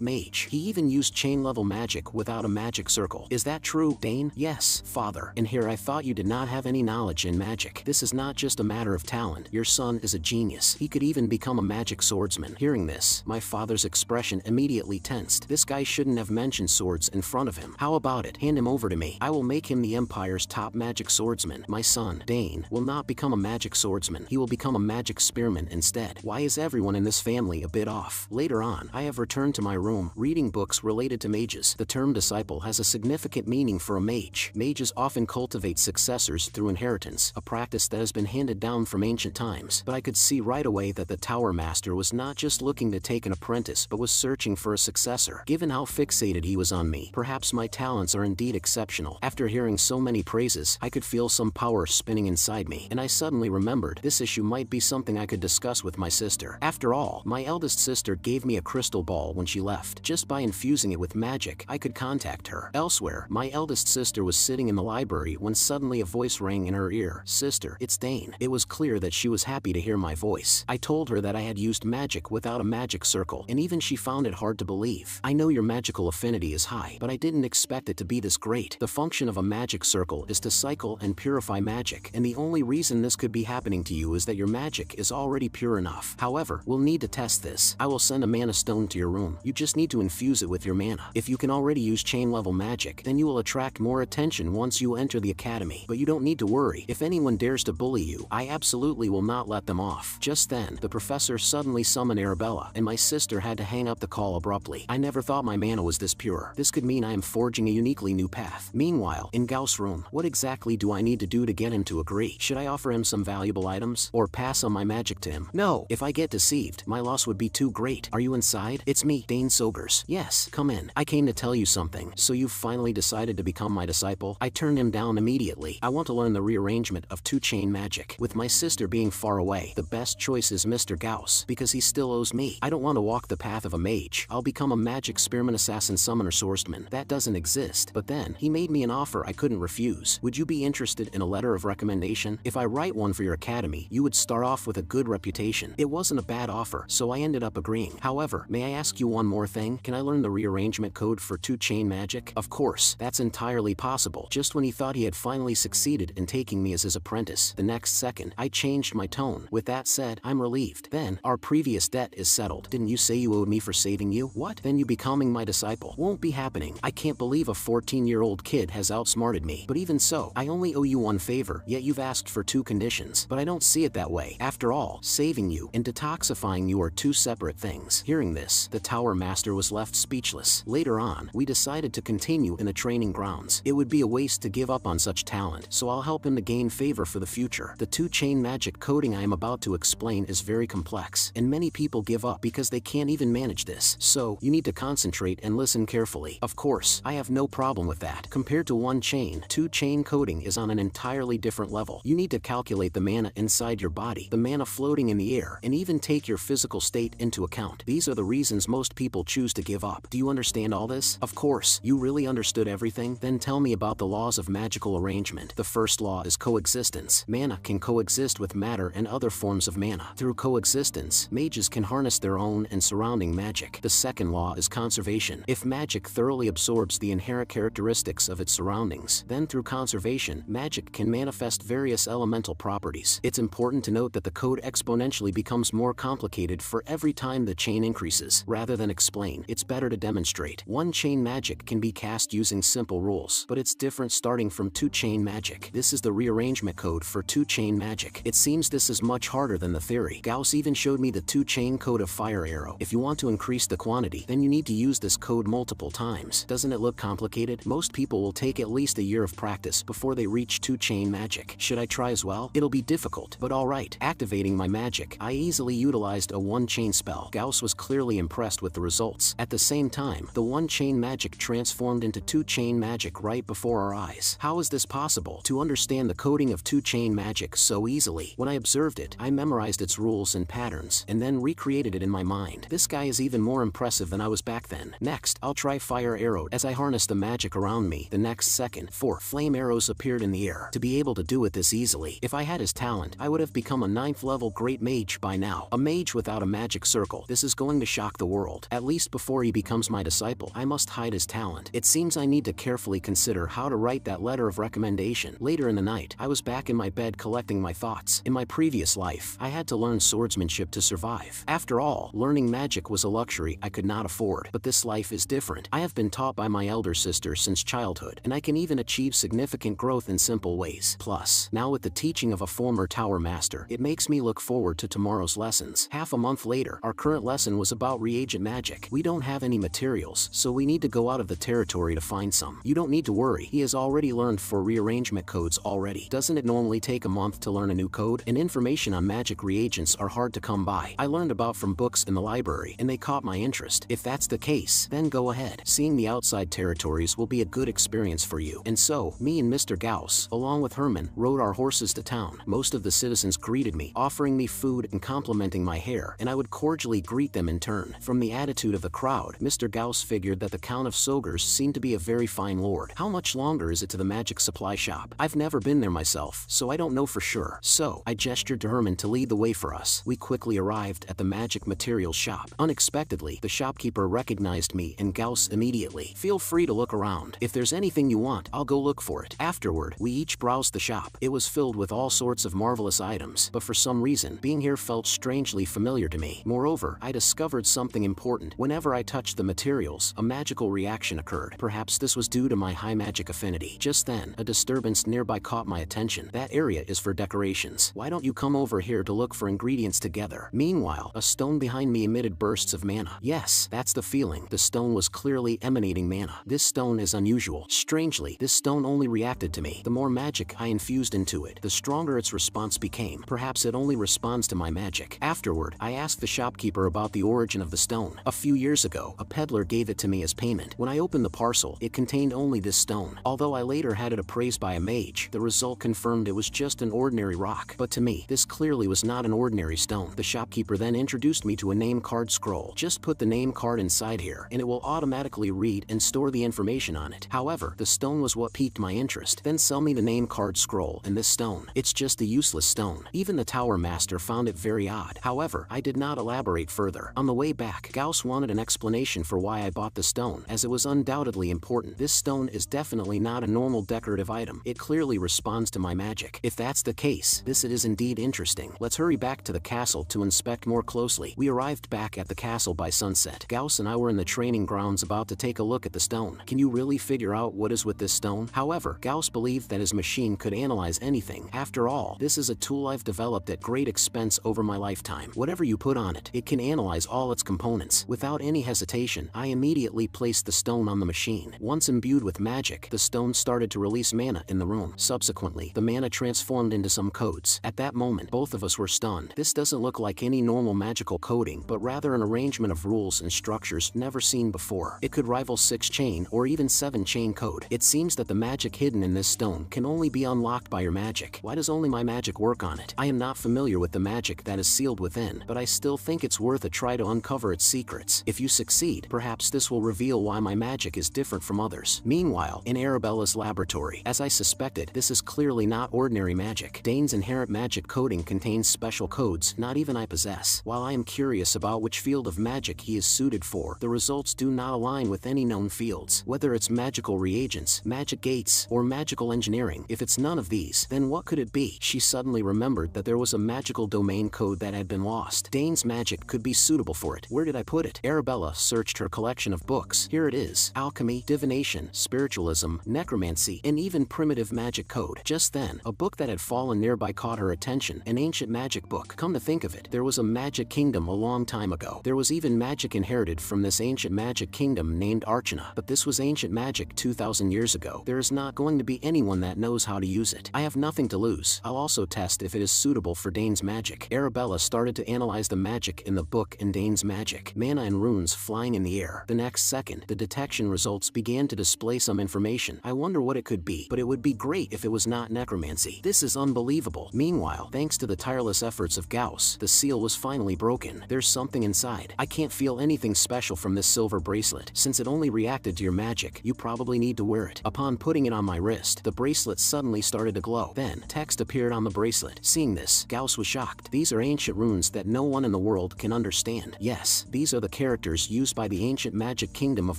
mage. He even used chain-level magic without a magic circle. Is that true, Dane? Yes, father. And here I thought you did not have any knowledge in magic. This is not just a matter of talent. Your son is a genius. He could even become a magic swordsman. Hearing this, my father's expression immediately tensed. This guy shouldn't have mentioned swords in front of him. How about it? Hand him over to me. I will make him the Empire's top magic swordsman. My son, Dane, will not become a magic swordsman. He will become a magic spearman instead. Why is everyone in this family a bit off? Later on, I have returned to my room, reading books related to mages. The term disciple has a significant meaning for a mage. Mages often cultivate successors through inheritance, a practice that has been handed down from ancient times. But I could see right away that the Tower Master was not just looking to take an apprentice but was searching for a successor. Given how fixated he was on me, perhaps my talents are indeed exceptional. After hearing so many praises, I could feel some power spinning inside me, and I suddenly remembered this issue might be something I could discuss with my sister. After all, my eldest sister gave me a crystal ball when she left. Just by infusing it with magic, I could contact her. Elsewhere, my eldest sister was sitting in the library when suddenly a voice rang in her ear. Sister, it's Dane. It was clear that she was happy to hear my voice. I told her that I had used magic without a magic circle, and even she found it hard to believe. I know your magical affinity is high, but I didn't expect it to be this great. The function of a magic circle is to cycle and purify magic, and the only reason this could be happening to you is that your magic is already pure enough. However, we'll need to test this. I will send a mana stone to your room. You just need to infuse it with your mana. If you can already use chain level magic, then you will attract more attention once you enter the academy. But you don't need to worry. If anyone dares to bully you, I absolutely will not let them off. Just then, the professor suddenly summoned Arabella, and my sister had to hang up the call abruptly. I never thought my mana was this pure. This could mean I am forging a uniquely new path. Meanwhile, in Gauss' room, what exactly do I need to do to get him to agree? Should I offer him some valuable items, or pass on my magic to him? No, if I get deceived, my loss would be too great. Are you inside? It's me, Dane Sogers. Yes, come in. I came to tell you something. So you've finally decided to become my disciple? I turned him down immediately. I want to learn the rearrangement of two-chain magic. With my sister being far away, the best choice is Mr. Gauss, because he still owes me. I don't want to walk the path of a mage. I'll become a magic spearman, assassin, summoner, swordsman. That doesn't exist. But then, he made me an offer I couldn't refuse. Would you be interested in a letter of recommendation? If I write one for your academy, you would start off with a good reputation. It wasn't a bad offer, so I ended up agreeing. However, may I ask you one more thing? Can I learn the rearrangement code for two-chain magic? Of course, that's entirely possible. Just when he thought he had finally succeeded in taking me as his apprentice, the next second, I changed my tone. With that said, I'm relieved. Then, our previous debt is settled. Didn't you say you owed me for saving you? What? Then you becoming my disciple won't be happening. I can't believe a 14-year-old kid has outsmarted me. But even so, I only owe you one favor, yet you've asked for two conditions. But I don't see it that way. After all, saving you and detoxifying you are two separate things. Hearing this, the Tower Master was left speechless. Later on, we decided to continue in the training grounds. It would be a waste to give up on such talent, so I'll help him to gain favor for the future. The two-chain magic coding I am about to explain is very complex, and many people give up because they can't even manage this. So, you need to concentrate and listen carefully. Of course, I have no problem with that. Compared to one chain, two-chain coding is on an entirely different level. You need to calculate the mana inside your body, the mana floating in the air, and even take your physical state into account. These are the reasons most people choose to give up. Do you understand all this? Of course, you really understood everything? Then tell me about the laws of magical arrangement. The first law is coexistence. Mana can coexist with matter and other forms of mana. Through coexistence, mages can harness their own and surrounding magic. The second law is conservation. If magic thoroughly absorbs the inherent characteristics of its surroundings, then through conservation, magic can manifest various elemental properties. It's important to note that the code exponentially becomes more complicated for every time the chain increases. Rather than explain, it's better to demonstrate. One-chain magic can be cast using simple rules, but it's different starting from two-chain magic. This is the rearrangement code for two-chain magic. It seems this is much harder than the theory. Gauss even showed me the two-chain code of fire arrow. If you want to increase the quantity, then you need to use this code multiple times. Doesn't it look complicated? Most people will take at least a year of practice before they reach two-chain magic. Should I try as well? It'll be difficult, but alright. Activating my magic, I easily utilized a one-chain spell. Gauss was clearly impressed with the results. At the same time, the one-chain magic transformed into two-chain magic right before our eyes. How is this possible? To understand the coding of two-chain magic so easily, when I observed it, I memorized its rules and patterns, and then recreated it in my mind. This guy is even more impressive than I was back then. Next, I'll try fire arrow. As I harnessed the magic around me, the next second, 4 flame arrows appeared in the air. To be able fail to do it this easily. If I had his talent, I would have become a 9th level great mage by now. A mage without a magic circle. This is going to shock the world. At least before he becomes my disciple, I must hide his talent. It seems I need to carefully consider how to write that letter of recommendation. Later in the night, I was back in my bed collecting my thoughts. In my previous life, I had to learn swordsmanship to survive. After all, learning magic was a luxury I could not afford. But this life is different. I have been taught by my elder sister since childhood, and I can even achieve significant growth in simple ways. Plus, now with the teaching of a former tower master, it makes me look forward to tomorrow's lessons. Half a month later, our current lesson was about reagent magic. We don't have any materials, so we need to go out of the territory to find some. You don't need to worry, he has already learned 4 rearrangement codes already. Doesn't it normally take a month to learn a new code? And information on magic reagents are hard to come by. I learned about from books in the library, and they caught my interest. If that's the case, then go ahead. Seeing the outside territories will be a good experience for you. And so, me and Mr. Gauss, along with Herman, rode our horses to town. Most of the citizens greeted me, offering me food and complimenting my hair, and I would cordially greet them in turn. From the attitude of the crowd, Mr. Gauss figured that the Count of Sogers seemed to be a very fine lord. How much longer is it to the magic supply shop? I've never been there myself, so I don't know for sure. So, I gestured to Herman to lead the way for us. We quickly arrived at the magic materials shop. Unexpectedly, the shopkeeper recognized me and Gauss immediately. Feel free to look around. If there's anything you want, I'll go look for it. Afterward, we each browsed the shop. It was filled with all sorts of marvelous items, but for some reason, being here felt strangely familiar to me. Moreover, I discovered something important. Whenever I touched the materials, a magical reaction occurred. Perhaps this was due to my high magic affinity. Just then, a disturbance nearby caught my attention. That area is for decorations. Why don't you come over here to look for ingredients together? Meanwhile, a stone behind me emitted bursts of mana. Yes, that's the feeling. The stone was clearly emanating mana. This stone is unusual. Strangely, this stone only reacted to me. The more magic I infused into it, the stronger its response became. Perhaps it only responds to my magic. Afterward, I asked the shopkeeper about the origin of the stone. A few years ago, a peddler gave it to me as payment. When I opened the parcel, it contained only this stone. Although I later had it appraised by a mage, the result confirmed it was just an ordinary rock. But to me, this clearly was not an ordinary stone. The shopkeeper then introduced me to a name card scroll. Just put the name card inside here, and it will automatically read and store the information on it. However, the stone was what piqued my interest. Then sell me the name card scroll and this stone. It's just a useless stone. Even the tower master found it very odd. However, I did not elaborate further. On the way back, Gauss wanted an explanation for why I bought the stone, as it was undoubtedly important. This stone is definitely not a normal decorative item. It clearly responds to my magic. If that's the case, this is indeed interesting. Let's hurry back to the castle to inspect more closely. We arrived back at the castle by sunset. Gauss and I were in the training grounds about to take a look at the stone. Can you really figure out what is with this stone? However, Gauss believed that his machine could analyze anything. After all, this is a tool I've developed at great expense over my lifetime. Whatever you put on it, it can analyze all its components. Without any hesitation, I immediately placed the stone on the machine. Once imbued with magic, the stone started to release mana in the room. Subsequently, the mana transformed into some codes. At that moment, both of us were stunned. This doesn't look like any normal magical coding, but rather an arrangement of rules and structures never seen before. It could rival 6-chain or even 7-chain code. It seems that the magic hidden in this stone can only be unlocked by your magic. Why does only my magic work on it? I am not familiar with the magic that is sealed within, but I still think it's worth a try to uncover its secrets. If you succeed, perhaps this will reveal why my magic is different from others. Meanwhile, in Arabella's laboratory, as I suspected, this is clearly not ordinary magic. Dane's inherent magic coding contains special codes not even I possess. While I am curious about which field of magic he is suited for, the results do not align with any known fields. Whether it's magical reagents, magic gates, or magical engineering, if it's none of these, then what could it be? She suddenly remembered that there was a magical domain code that had been lost. Dane's magic could be suitable for it. Where did I put it? Arabella searched her collection of books. Here it is. Alchemy, divination, spiritualism, necromancy, and even primitive magic code. Just then, a book that had fallen nearby caught her attention. An ancient magic book. Come to think of it, there was a magic kingdom a long time ago. There was even magic inherited from this ancient magic kingdom named Archana. But this was ancient magic 2,000 years ago. There is not going to be anyone that knows how to use it. I have nothing to lose. I'll also test if it is suitable for Dane's magic. Arabella started to analyze the magic in the book and Dane's magic. Mana and runes flying in the air. The next second, the detection results began to display some information. I wonder what it could be, but it would be great if it was not necromancy. This is unbelievable. Meanwhile, thanks to the tireless efforts of Gauss, the seal was finally broken. There's something inside. I can't feel anything special from this silver bracelet. Since it only reacted to your magic, you probably need to wear it. Upon putting it on my wrist, the bracelet suddenly suddenly started to glow. Then, text appeared on the bracelet. Seeing this, Gauss was shocked. These are ancient runes that no one in the world can understand. Yes, these are the characters used by the ancient magic kingdom of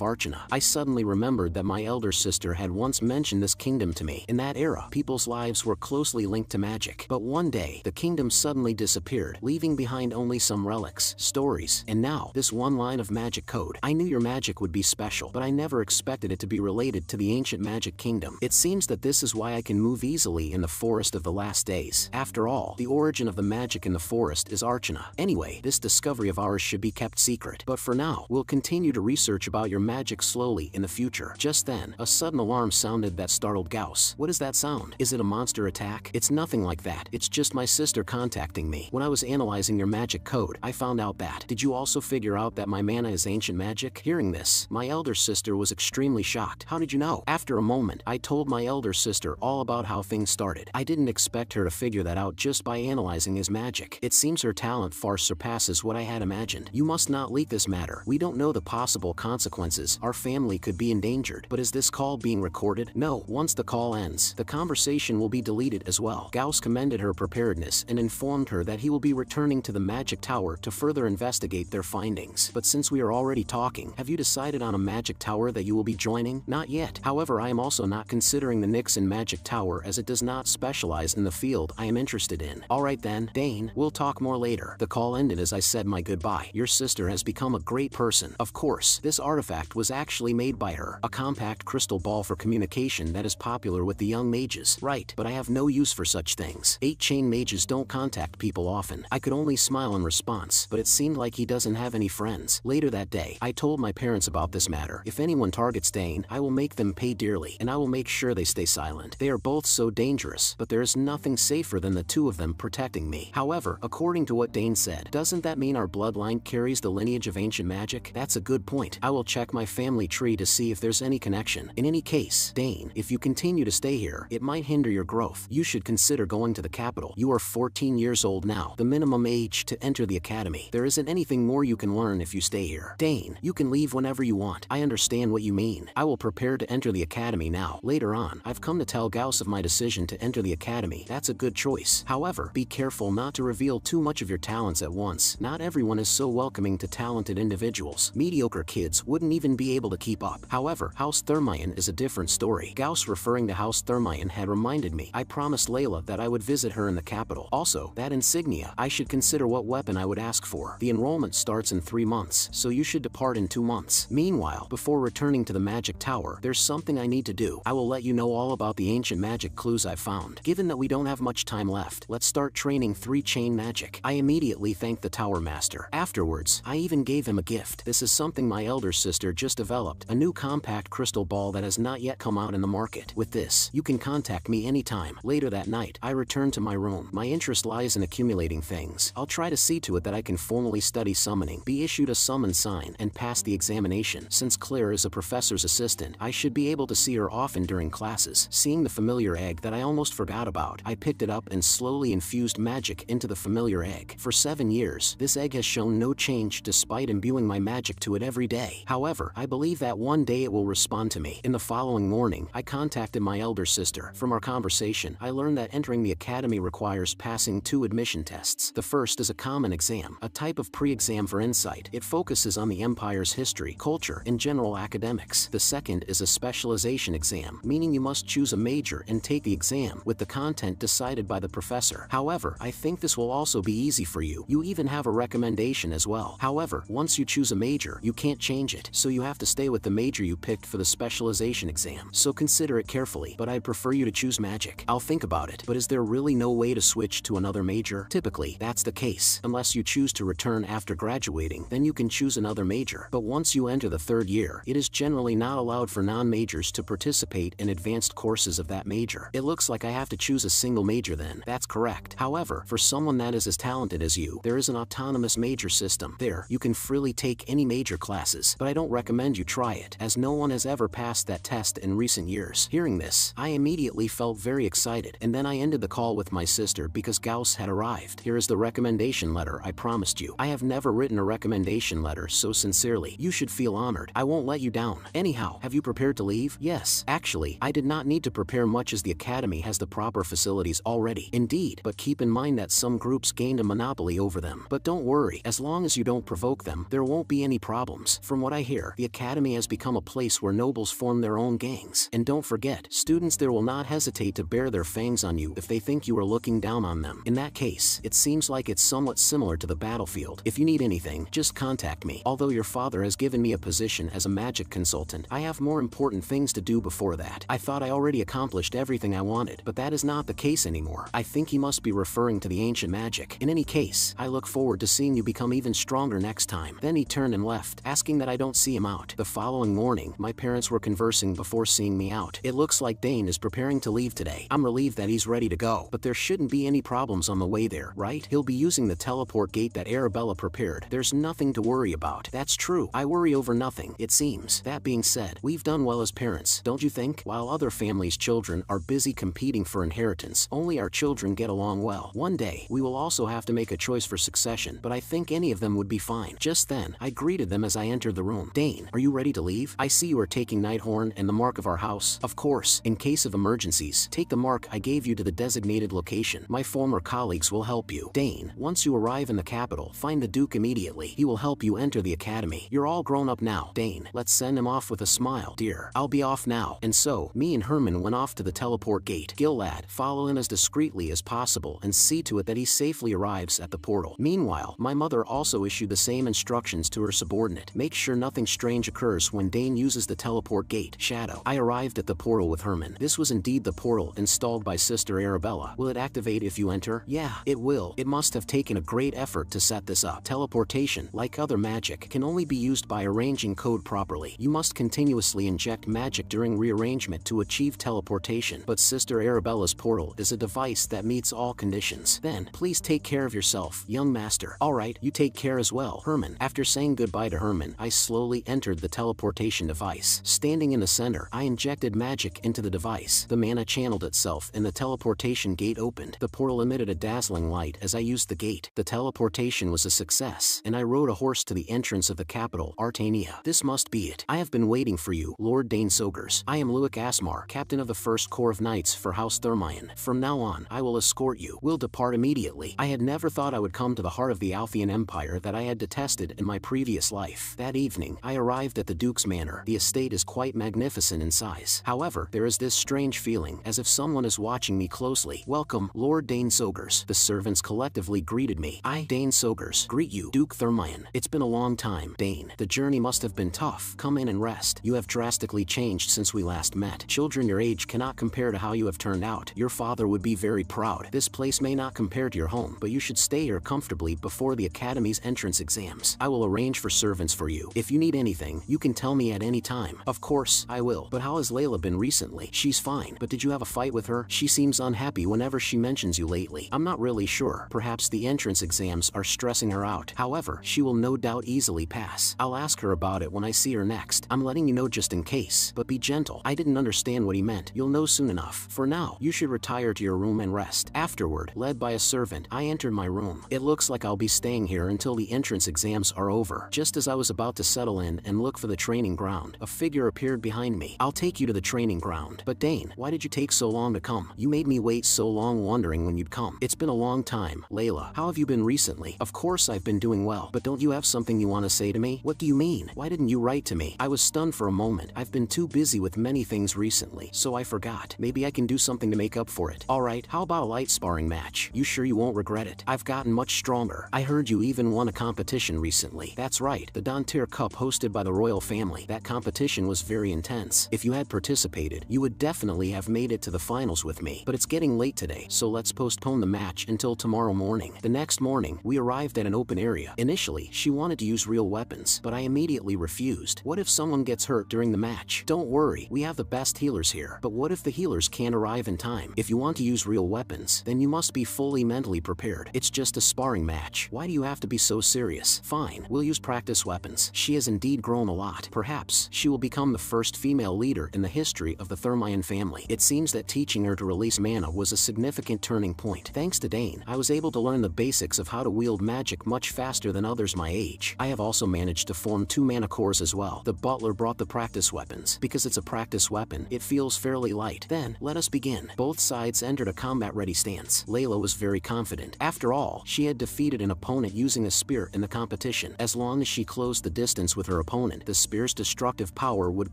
Archana. I suddenly remembered that my elder sister had once mentioned this kingdom to me. In that era, people's lives were closely linked to magic. But one day, the kingdom suddenly disappeared, leaving behind only some relics, stories, and now, this one line of magic code. I knew your magic would be special, but I never expected it to be related to the ancient magic kingdom. It seems that this is why I can move easily in the forest of the last days. After all, the origin of the magic in the forest is Archana. Anyway, this discovery of ours should be kept secret. But for now, we'll continue to research about your magic slowly in the future. Just then, a sudden alarm sounded that startled Gauss. What is that sound? Is it a monster attack? It's nothing like that. It's just my sister contacting me. When I was analyzing your magic code, I found out that. Did you also figure out that my mana is ancient magic? Hearing this, my elder sister was extremely shocked. How did you know? After a moment, I told my elder sister all about how things started. I didn't expect her to figure that out just by analyzing his magic. It seems her talent far surpasses what I had imagined. You must not leak this matter. We don't know the possible consequences. Our family could be endangered. But is this call being recorded? No. Once the call ends, the conversation will be deleted as well. Gauss commended her preparedness and informed her that he will be returning to the magic tower to further investigate their findings. But since we are already talking, have you decided on a magic tower that you will be joining? Not yet. However, I am also not considering the Nixon magic tower as it does not specialize in the field I am interested in. Alright then, Dane, we'll talk more later. The call ended as I said my goodbye. Your sister has become a great person. Of course, this artifact was actually made by her. A compact crystal ball for communication that is popular with the young mages. Right, but I have no use for such things. 8-chain mages don't contact people often. I could only smile in response, but it seemed like he doesn't have any friends. Later that day, I told my parents about this matter. If anyone targets Dane, I will make them pay dearly, and I will make sure they stay silent. They are both so dangerous, but there is nothing safer than the two of them protecting me. However, according to what Dane said, doesn't that mean our bloodline carries the lineage of ancient magic? That's a good point. I will check my family tree to see if there's any connection. In any case, Dane, if you continue to stay here, it might hinder your growth. You should consider going to the capital. You are 14 years old now, the minimum age to enter the academy. There isn't anything more you can learn if you stay here. Dane, you can leave whenever you want. I understand what you mean. I will prepare to enter the academy now. Later on, I've come to tell Gauss of my decision to enter the academy. That's a good choice. However, be careful not to reveal too much of your talents at once. Not everyone is so welcoming to talented individuals. Mediocre kids wouldn't even be able to keep up. However, House Thermion is a different story. Gauss referring to House Thermion had reminded me. I promised Layla that I would visit her in the capital. Also, that insignia. I should consider what weapon I would ask for. The enrollment starts in 3 months, so you should depart in 2 months. Meanwhile, before returning to the magic tower, there's something I need to do. I will let you know all about the ancient magic clues I've found. Given that we don't have much time left, let's start training 3-chain magic. I immediately thanked the tower master. Afterwards, I even gave him a gift. This is something my elder sister just developed, a new compact crystal ball that has not yet come out in the market. With this, you can contact me anytime. Later that night, I returned to my room. My interest lies in accumulating things. I'll try to see to it that I can formally study summoning, be issued a summon sign, and pass the examination. Since Claire is a professor's assistant, I should be able to see her often during classes. Seeing the familiar egg that I almost forgot about, I picked it up and slowly infused magic into the familiar egg. For 7 years, this egg has shown no change despite imbuing my magic to it every day. However, I believe that one day it will respond to me. In the following morning, I contacted my elder sister. From our conversation, I learned that entering the academy requires passing 2 admission tests. The first is a common exam, a type of pre-exam for insight. It focuses on the empire's history, culture, and general academics. The second is a specialization exam, meaning you must choose a major and take the exam, with the content decided by the professor. However, I think this will also be easy for you. You even have a recommendation as well. However, once you choose a major, you can't change it, so you have to stay with the major you picked for the specialization exam. So consider it carefully, but I'd prefer you to choose magic. I'll think about it, but is there really no way to switch to another major? Typically, that's the case. Unless you choose to return after graduating, then you can choose another major. But once you enter the 3rd year, it is generally not allowed for non-majors to participate in advanced courses of that major. It looks like I have to choose a single major then. That's correct. However, for someone that is as talented as you, there is an autonomous major system. There, you can freely take any major classes, but I don't recommend you try it, as no one has ever passed that test in recent years. Hearing this, I immediately felt very excited, and then I ended the call with my sister because Gauss had arrived. Here is the recommendation letter I promised you. I have never written a recommendation letter so sincerely. You should feel honored. I won't let you down. Anyhow, have you prepared to leave? Yes. Actually, I did not need to prepare much much as the academy has the proper facilities already. Indeed, but keep in mind that some groups gained a monopoly over them. But don't worry, as long as you don't provoke them, there won't be any problems. From what I hear, the academy has become a place where nobles form their own gangs. And don't forget, students there will not hesitate to bare their fangs on you if they think you are looking down on them. In that case, it seems like it's somewhat similar to the battlefield. If you need anything, just contact me. Although your father has given me a position as a magic consultant, I have more important things to do before that. I thought I already accomplished everything I wanted, but that is not the case anymore. I think he must be referring to the ancient magic. In any case, I look forward to seeing you become even stronger next time. Then he turned and left, asking that I don't see him out. The following morning, my parents were conversing before seeing me out. It looks like Dane is preparing to leave today. I'm relieved that he's ready to go, but there shouldn't be any problems on the way there, right? He'll be using the teleport gate that Arabella prepared. There's nothing to worry about. That's true. I worry over nothing, it seems. That being said, we've done well as parents, don't you think? While other families' children are busy competing for inheritance, only our children get along well. One day, we will also have to make a choice for succession, but I think any of them would be fine. Just then, I greeted them as I entered the room. Dane, are you ready to leave? I see you are taking Nighthorn and the mark of our house. Of course, in case of emergencies, take the mark I gave you to the designated location. My former colleagues will help you. Dane, once you arrive in the capital, find the Duke immediately. He will help you enter the academy. You're all grown up now. Dane, let's send him off with a smile. Dear, I'll be off now. And so, me and Herman went off to the teleport gate. Gil lad, follow him as discreetly as possible and see to it that he safely arrives at the portal. Meanwhile, my mother also issued the same instructions to her subordinate. Make sure nothing strange occurs when Dane uses the teleport gate. Shadow. I arrived at the portal with Herman. This was indeed the portal installed by Sister Arabella. Will it activate if you enter? Yeah, it will. It must have taken a great effort to set this up. Teleportation, like other magic, can only be used by arranging code properly. You must continuously inject magic during rearrangement to achieve teleportation, but Sister Arabella's portal is a device that meets all conditions. Then, please take care of yourself, young master. Alright, you take care as well, Herman. After saying goodbye to Herman, I slowly entered the teleportation device. Standing in the center, I injected magic into the device. The mana channeled itself and the teleportation gate opened. The portal emitted a dazzling light as I used the gate. The teleportation was a success, and I rode a horse to the entrance of the capital, Artania. This must be it. I have been waiting for you, Lord Dane Sogers. I am Luick Asmar, captain of the 1st Corps of Knights for House Thermion. From now on, I will escort you. We'll depart immediately. I had never thought I would come to the heart of the Althean Empire that I had detested in my previous life. That evening, I arrived at the Duke's manor. The estate is quite magnificent in size. However, there is this strange feeling, as if someone is watching me closely. Welcome, Lord Dane Sogers. The servants collectively greeted me. I, Dane Sogers, greet you, Duke Thermion. It's been a long time, Dane. The journey must have been tough. Come in and rest. You have drastically changed since we last met. Children your age cannot compare to how you have turned out. Your father would be very proud. This place may not compare to your home, but you should stay here comfortably before the academy's entrance exams. I will arrange for servants for you. If you need anything, you can tell me at any time. Of course, I will. But how has Layla been recently? She's fine. But did you have a fight with her? She seems unhappy whenever she mentions you lately. I'm not really sure. Perhaps the entrance exams are stressing her out. However, she will no doubt easily pass. I'll ask her about it when I see her next. I'm letting you know just in case. But be gentle. I didn't understand what he meant. You'll know soon enough. For now, you should retire to your room and rest. Afterward, led by a servant, I entered my room. It looks like I'll be staying here until the entrance exams are over. Just as I was about to settle in and look for the training ground, a figure appeared behind me. I'll take you to the training ground. But Dane, why did you take so long to come? You made me wait so long wondering when you'd come. It's been a long time. Layla, how have you been recently? Of course I've been doing well, but don't you have something you want to say to me? What do you mean? Why didn't you write to me? I was stunned for a moment. I've been too busy with many things recently, so I forgot. Maybe I can do something to make up for it. Alright, how about a light sparring match? You sure you won't regret it? I've gotten much stronger. I heard you even won a competition recently. That's right, the Dronzer Cup hosted by the royal family. That competition was very intense. If you had participated, you would definitely have made it to the finals with me. But it's getting late today, so let's postpone the match until tomorrow morning. The next morning, we arrived at an open area. Initially, she wanted to use real weapons, but I immediately refused. What if someone gets hurt during the match? Don't worry, we have the best healers here. But what if the healers can't arrive in time? If you want to use real weapons, then you must be fully mentally prepared. It's just a sparring match. Why do you have to be so serious? Fine, we'll use practice weapons. She has indeed grown a lot. Perhaps she will become the first female leader in the history of the Thermion family. It seems that teaching her to release mana was a significant turning point. Thanks to Dane, I was able to learn the basics of how to wield magic much faster than others my age. I have also managed to form 2 mana cores as well. The butler brought the practice weapons. Because it's a practice weapon, it feels fairly light. right. Then, let us begin. Both sides entered a combat-ready stance. Layla was very confident. After all, she had defeated an opponent using a spear in the competition. As long as she closed the distance with her opponent, the spear's destructive power would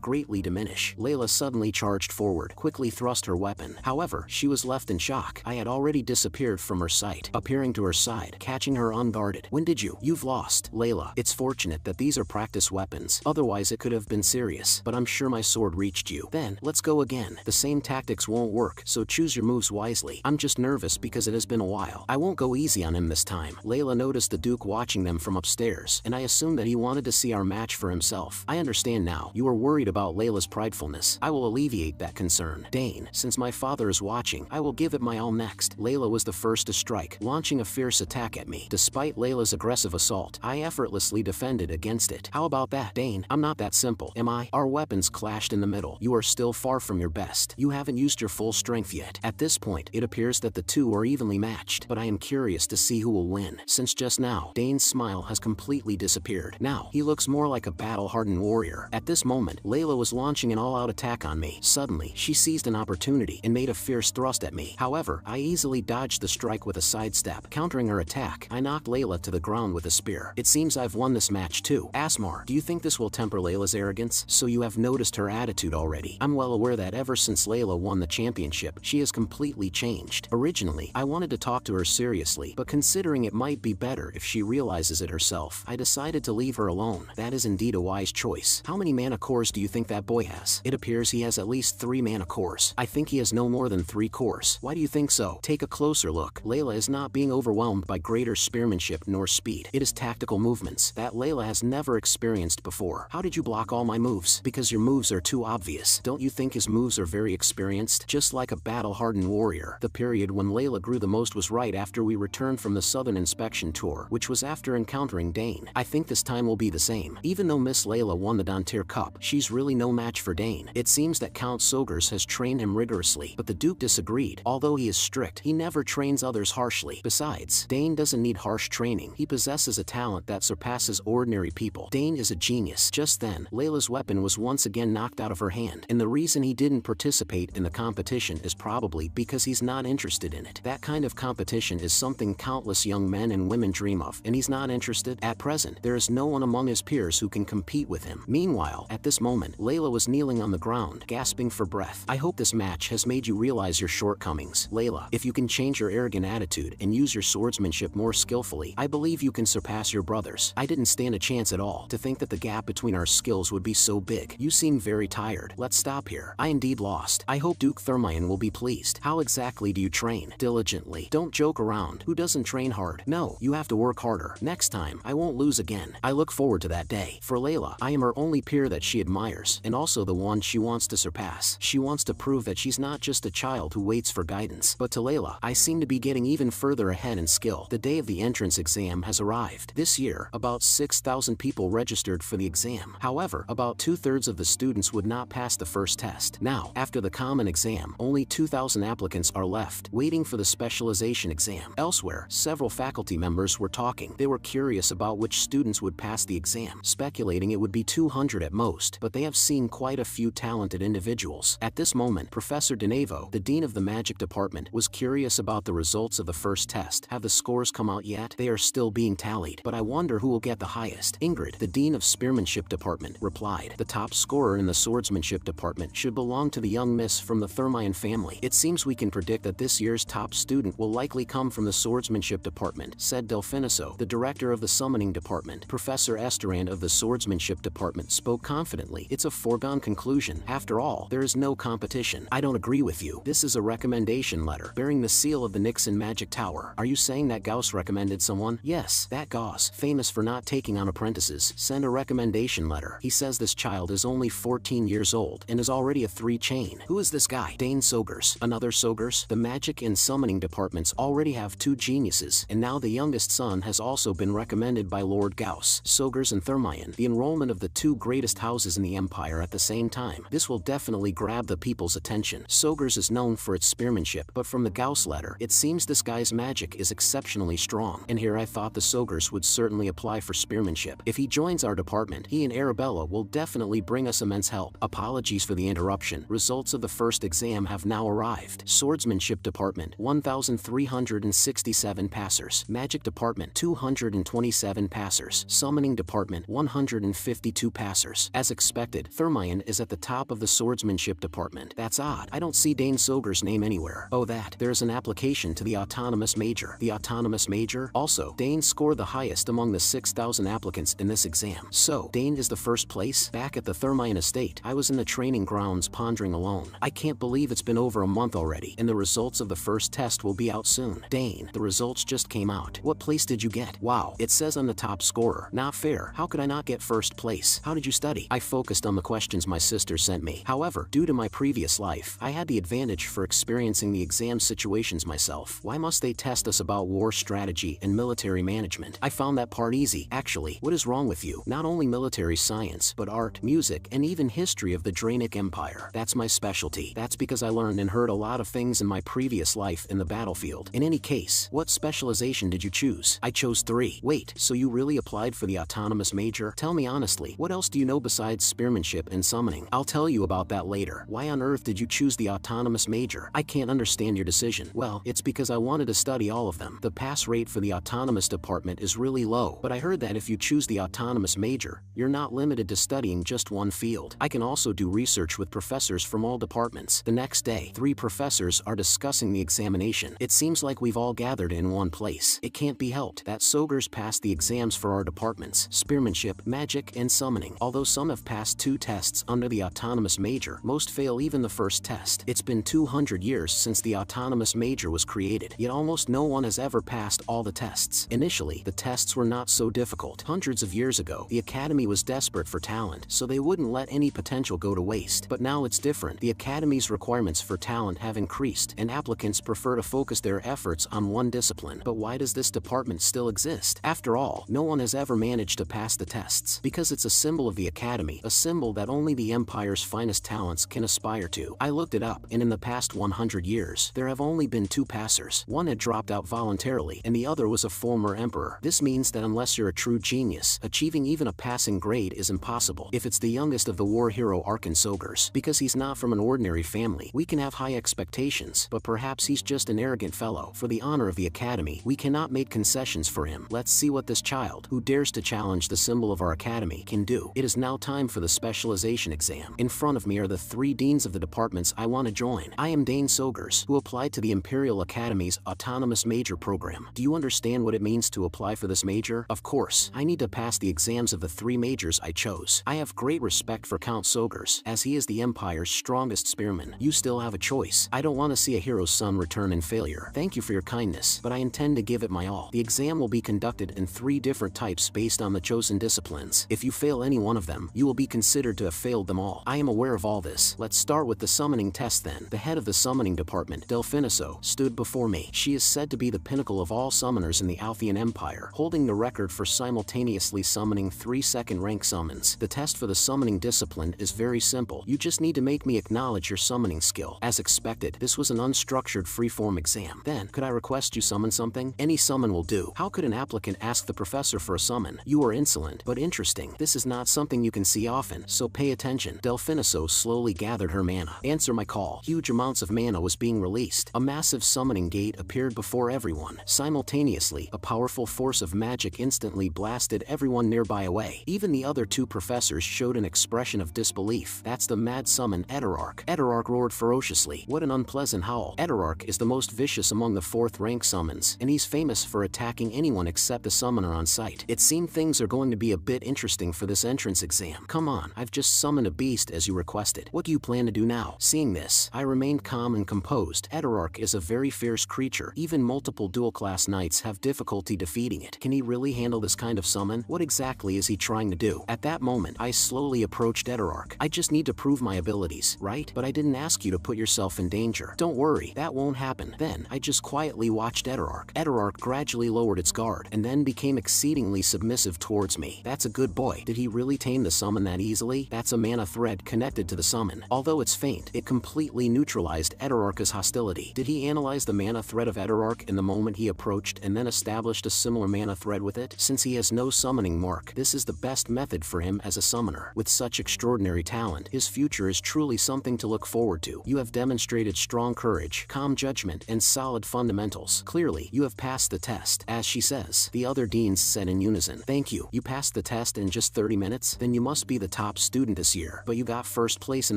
greatly diminish. Layla suddenly charged forward, quickly thrust her weapon. However, she was left in shock. I had already disappeared from her sight, appearing to her side, catching her unguarded. When did you? You've lost. Layla, it's fortunate that these are practice weapons. Otherwise it could have been serious, but I'm sure my sword reached you. Then, let's go again. The same tactics won't work, so choose your moves wisely. I'm just nervous because it has been a while. I won't go easy on him this time. Layla noticed the Duke watching them from upstairs, and I assumed that he wanted to see our match for himself. I understand now. You are worried about Layla's pridefulness. I will alleviate that concern. Dane, since my father is watching, I will give it my all next. Layla was the first to strike, launching a fierce attack at me. Despite Layla's aggressive assault, I effortlessly defended against it. How about that? Dane, I'm not that simple, am I? Our weapons clashed in the middle. You are still far from your best. You haven't used your full strength yet. At this point, it appears that the two are evenly matched, but I am curious to see who will win. Since just now, Dane's smile has completely disappeared. Now, he looks more like a battle-hardened warrior. At this moment, Layla was launching an all-out attack on me. Suddenly, she seized an opportunity and made a fierce thrust at me. However, I easily dodged the strike with a sidestep. Countering her attack, I knocked Layla to the ground with a spear. It seems I've won this match too. Asmar, do you think this will temper Layla's arrogance? So you have noticed her attitude already. I'm well aware that ever since Layla won the championship, she has completely changed. Originally, I wanted to talk to her seriously, but considering it might be better if she realizes it herself, I decided to leave her alone. That is indeed a wise choice. How many mana cores do you think that boy has? It appears he has at least 3 mana cores. I think he has no more than 3 cores. Why do you think so? Take a closer look. Layla is not being overwhelmed by greater spearmanship nor speed. It is tactical movements that Layla has never experienced before. How did you block all my moves? Because your moves are too obvious. Don't you think his moves are very experienced? Just like a battle-hardened warrior. The period when Layla grew the most was right after we returned from the Southern Inspection Tour, which was after encountering Dane. I think this time will be the same. Even though Miss Layla won the Dronzer Cup, she's really no match for Dane. It seems that Count Sogers has trained him rigorously, but the Duke disagreed. Although he is strict, he never trains others harshly. Besides, Dane doesn't need harsh training. He possesses a talent that surpasses ordinary people. Dane is a genius. Just then, Layla's weapon was once again knocked out of her hand, and the reason he didn't participate in the competition is probably because he's not interested in it. That kind of competition is something countless young men and women dream of, and he's not interested. At present, there is no one among his peers who can compete with him. Meanwhile, at this moment, Layla was kneeling on the ground, gasping for breath. I hope this match has made you realize your shortcomings. Layla, if you can change your arrogant attitude and use your swordsmanship more skillfully, I believe you can surpass your brothers. I didn't stand a chance at all. To think that the gap between our skills would be so big. You seem very tired. Let's stop here. I indeed lost. I hope Duke Thermion will be pleased. How exactly do you train? Diligently. Don't joke around. Who doesn't train hard? No, you have to work harder. Next time, I won't lose again. I look forward to that day. For Layla, I am her only peer that she admires, and also the one she wants to surpass. She wants to prove that she's not just a child who waits for guidance. But to Layla, I seem to be getting even further ahead in skill. The day of the entrance exam has arrived. This year, about 6,000 people registered for the exam. However, about 2/3 of the students would not pass the first test. Now, after the common exam, only 2,000 applicants are left, waiting for the specialization exam. Elsewhere, several faculty members were talking. They were curious about which students would pass the exam, speculating it would be 200 at most, but they have seen quite a few talented individuals. At this moment, Professor Denevo, the dean of the magic department, was curious about the results of the first test. Have the scores come out yet? They are still being tallied, but I wonder who will get the highest. Ingrid, the dean of spearmanship department, replied. The top scorer in the swordsmanship department should belong to the young miss from the Thermion family. It seems we can predict that this year's top student will likely come from the swordsmanship department, said Delfiniso, the director of the summoning department. Professor Esterand of the swordsmanship department spoke confidently. It's a foregone conclusion. After all, there is no competition. I don't agree with you. This is a recommendation letter bearing the seal of the Nixon Magic Tower. Are you saying that Gauss recommended someone? Yes, that Gauss, famous for not taking on apprentices, sent a recommendation letter. He says this child is only 14 years old and is already a 3-chain. Who is this guy? Dane Sogers. Another Sogers? The magic and summoning departments already have 2 geniuses, and now the youngest son has also been recommended by Lord Gauss. Sogers and Thermion, the enrollment of the 2 greatest houses in the empire at the same time. This will definitely grab the people's attention. Sogers is known for its spearmanship, but from the Gauss letter, it seems this guy's magic is exceptionally strong. And here I thought the Sogers would certainly apply for spearmanship. If he joins our department, he and Arabella will definitely bring us immense help. Apologies for the interruption. Results of the first exam have now arrived. Swordsmanship Department, 1,367 passers. Magic Department, 227 passers. Summoning Department, 152 passers. As expected, Thermion is at the top of the Swordsmanship Department. That's odd. I don't see Dane Soger's name anywhere. Oh, there's an application to the Autonomous Major. The Autonomous Major? Also, Dane scored the highest among the 6,000 applicants in this exam. So, Dane is the first place? Back at the Thermion estate, I was in the training grounds pondering alone. I can't believe it's been over a month already, and the results of the first test will be out soon. Dane, the results just came out. What place did you get? Wow, it says I'm the top scorer. Not fair. How could I not get first place? How did you study? I focused on the questions my sister sent me. However, due to my previous life, I had the advantage for experiencing the exam situations myself. Why must they test us about war strategy and military management? I found that part easy. Actually, what is wrong with you? Not only military science, but art, music, and even history of the Draenic Empire. That's my specialty. That's because I learned and heard a lot of things in my previous life in the battlefield. In any case, what specialization did you choose? I chose 3. Wait, so you really applied for the Autonomous Major? Tell me honestly, what else do you know besides spearmanship and summoning? I'll tell you about that later. Why on earth did you choose the Autonomous Major? I can't understand your decision. Well, it's because I wanted to study all of them. The pass rate for the Autonomous Department is really low, but I heard that if you choose the Autonomous Major, you're not limited to studying just one field. I can also do research with professors from all departments. The next day, 3 professors are discussing the examination. It seems like we've all gathered in one place. It can't be helped that Sogers passed the exams for our departments, spearmanship, magic, and summoning. Although some have passed 2 tests under the Autonomous Major, most fail even the first test. It's been 200 years since the Autonomous Major was created, yet almost no one has ever passed all the tests. Initially, the tests were not so difficult. Hundreds of years ago, the Academy was desperate for talent, so they wouldn't let any potential go to waste. But now it's different. The Academy's requirements for talent have increased, and applicants prefer to focus their efforts on one discipline. But why does this department still exist? After all, no one has ever managed to pass the tests. Because it's a symbol of the Academy, a symbol that only the Empire's finest talents can aspire to. I looked it up, and in the past 100 years, there have only been 2 passers. One had dropped out voluntarily, and the other was a former emperor. This means that unless you're a true genius, achieving even a passing grade is impossible. If it's the youngest of the war hero Arkan Sogers, because he's not from an ordinary family, we can have high expectations, but perhaps he's just an arrogant fellow. For the honor of the Academy, we cannot make concessions for him. Let's see what this child, who dares to challenge the symbol of our Academy, can do. It is now time for the specialization exam. In front of me are the 3 deans of the departments I want to join. I am Dane Sogers, who applied to the Imperial Academy's Autonomous Major program. Do you understand what it means to apply for this major? Of course, I need to pass the exams of the 3 majors I chose. I have great respect for Count Sogers, as he is the Empire's strongest spearman. You still have a choice. I don't want to see a hero's son return in failure. Thank you for your kindness, but I intend to give it my all. The exam will be conducted in 3 different types based on the chosen disciplines. If you fail any one of them, you will be considered to have failed them all. I am aware of all this. Let's start with the summoning test then. The head of the summoning department, Delphiniso, stood before me. She is said to be the pinnacle of all summoners in the Althian Empire, holding the record for simultaneously summoning 3 second-rank summons. The test for the summoning discipline is very simple. You just need to make me acknowledge your summoning skill. As expected, this was an unstructured free-form exam. Then, could I request you summon something? Any summon will do. How could an applicant ask the professor for a summon? You are insolent, but interesting. This is not something you can see often, so pay attention. Delphiniso slowly gathered her mana. Answer my call. Huge amounts of mana was being released. A massive summoning gate appeared before everyone. Simultaneously, a powerful force of magic instantly blasted everyone nearby away. Even the other 2 professors showed an expression of disbelief. That's the mad summon Eterarch. Eterarch roared ferociously. What an unpleasant howl. Eterarch is the most vicious among the 4th rank summons, and he's famous for attacking anyone except the summoner on sight. It seems things are going to be a bit interesting for this entrance exam. Come on, I've just summoned a beast as you requested. What do you plan to do now? Seeing this, I remained calm and composed. Eterarch is a very fierce creature. Even multiple dual-class knights have difficulty defeating it. Can he really handle this kind of summon? What exactly is he trying to do? At that moment, I slowly approached Eterarch. I just need to prove my abilities, right? But I didn't ask you to put yourself in danger. Don't worry, that won't happen. Then, I just quietly watched Eterarch. Eterarch gradually lowered its guard, and then became exceedingly submissive towards me. That's a good boy. Did he really tame the summon that easily? That's a mana thread connected to the summon. Although it's faint, it completely neutralized Eterarch's hostility. Did he analyze the mana thread of Eterarch in the moment he approached and then established a similar mana thread with it? Since he has no summoning mark, this is the best method for him as a summoner. With such extraordinary talent, his future is truly something something to look forward to. You have demonstrated strong courage, calm judgment, and solid fundamentals. Clearly, you have passed the test, as she says. The other deans said in unison. Thank you. You passed the test in just 30 minutes? Then you must be the top student this year. But you got first place in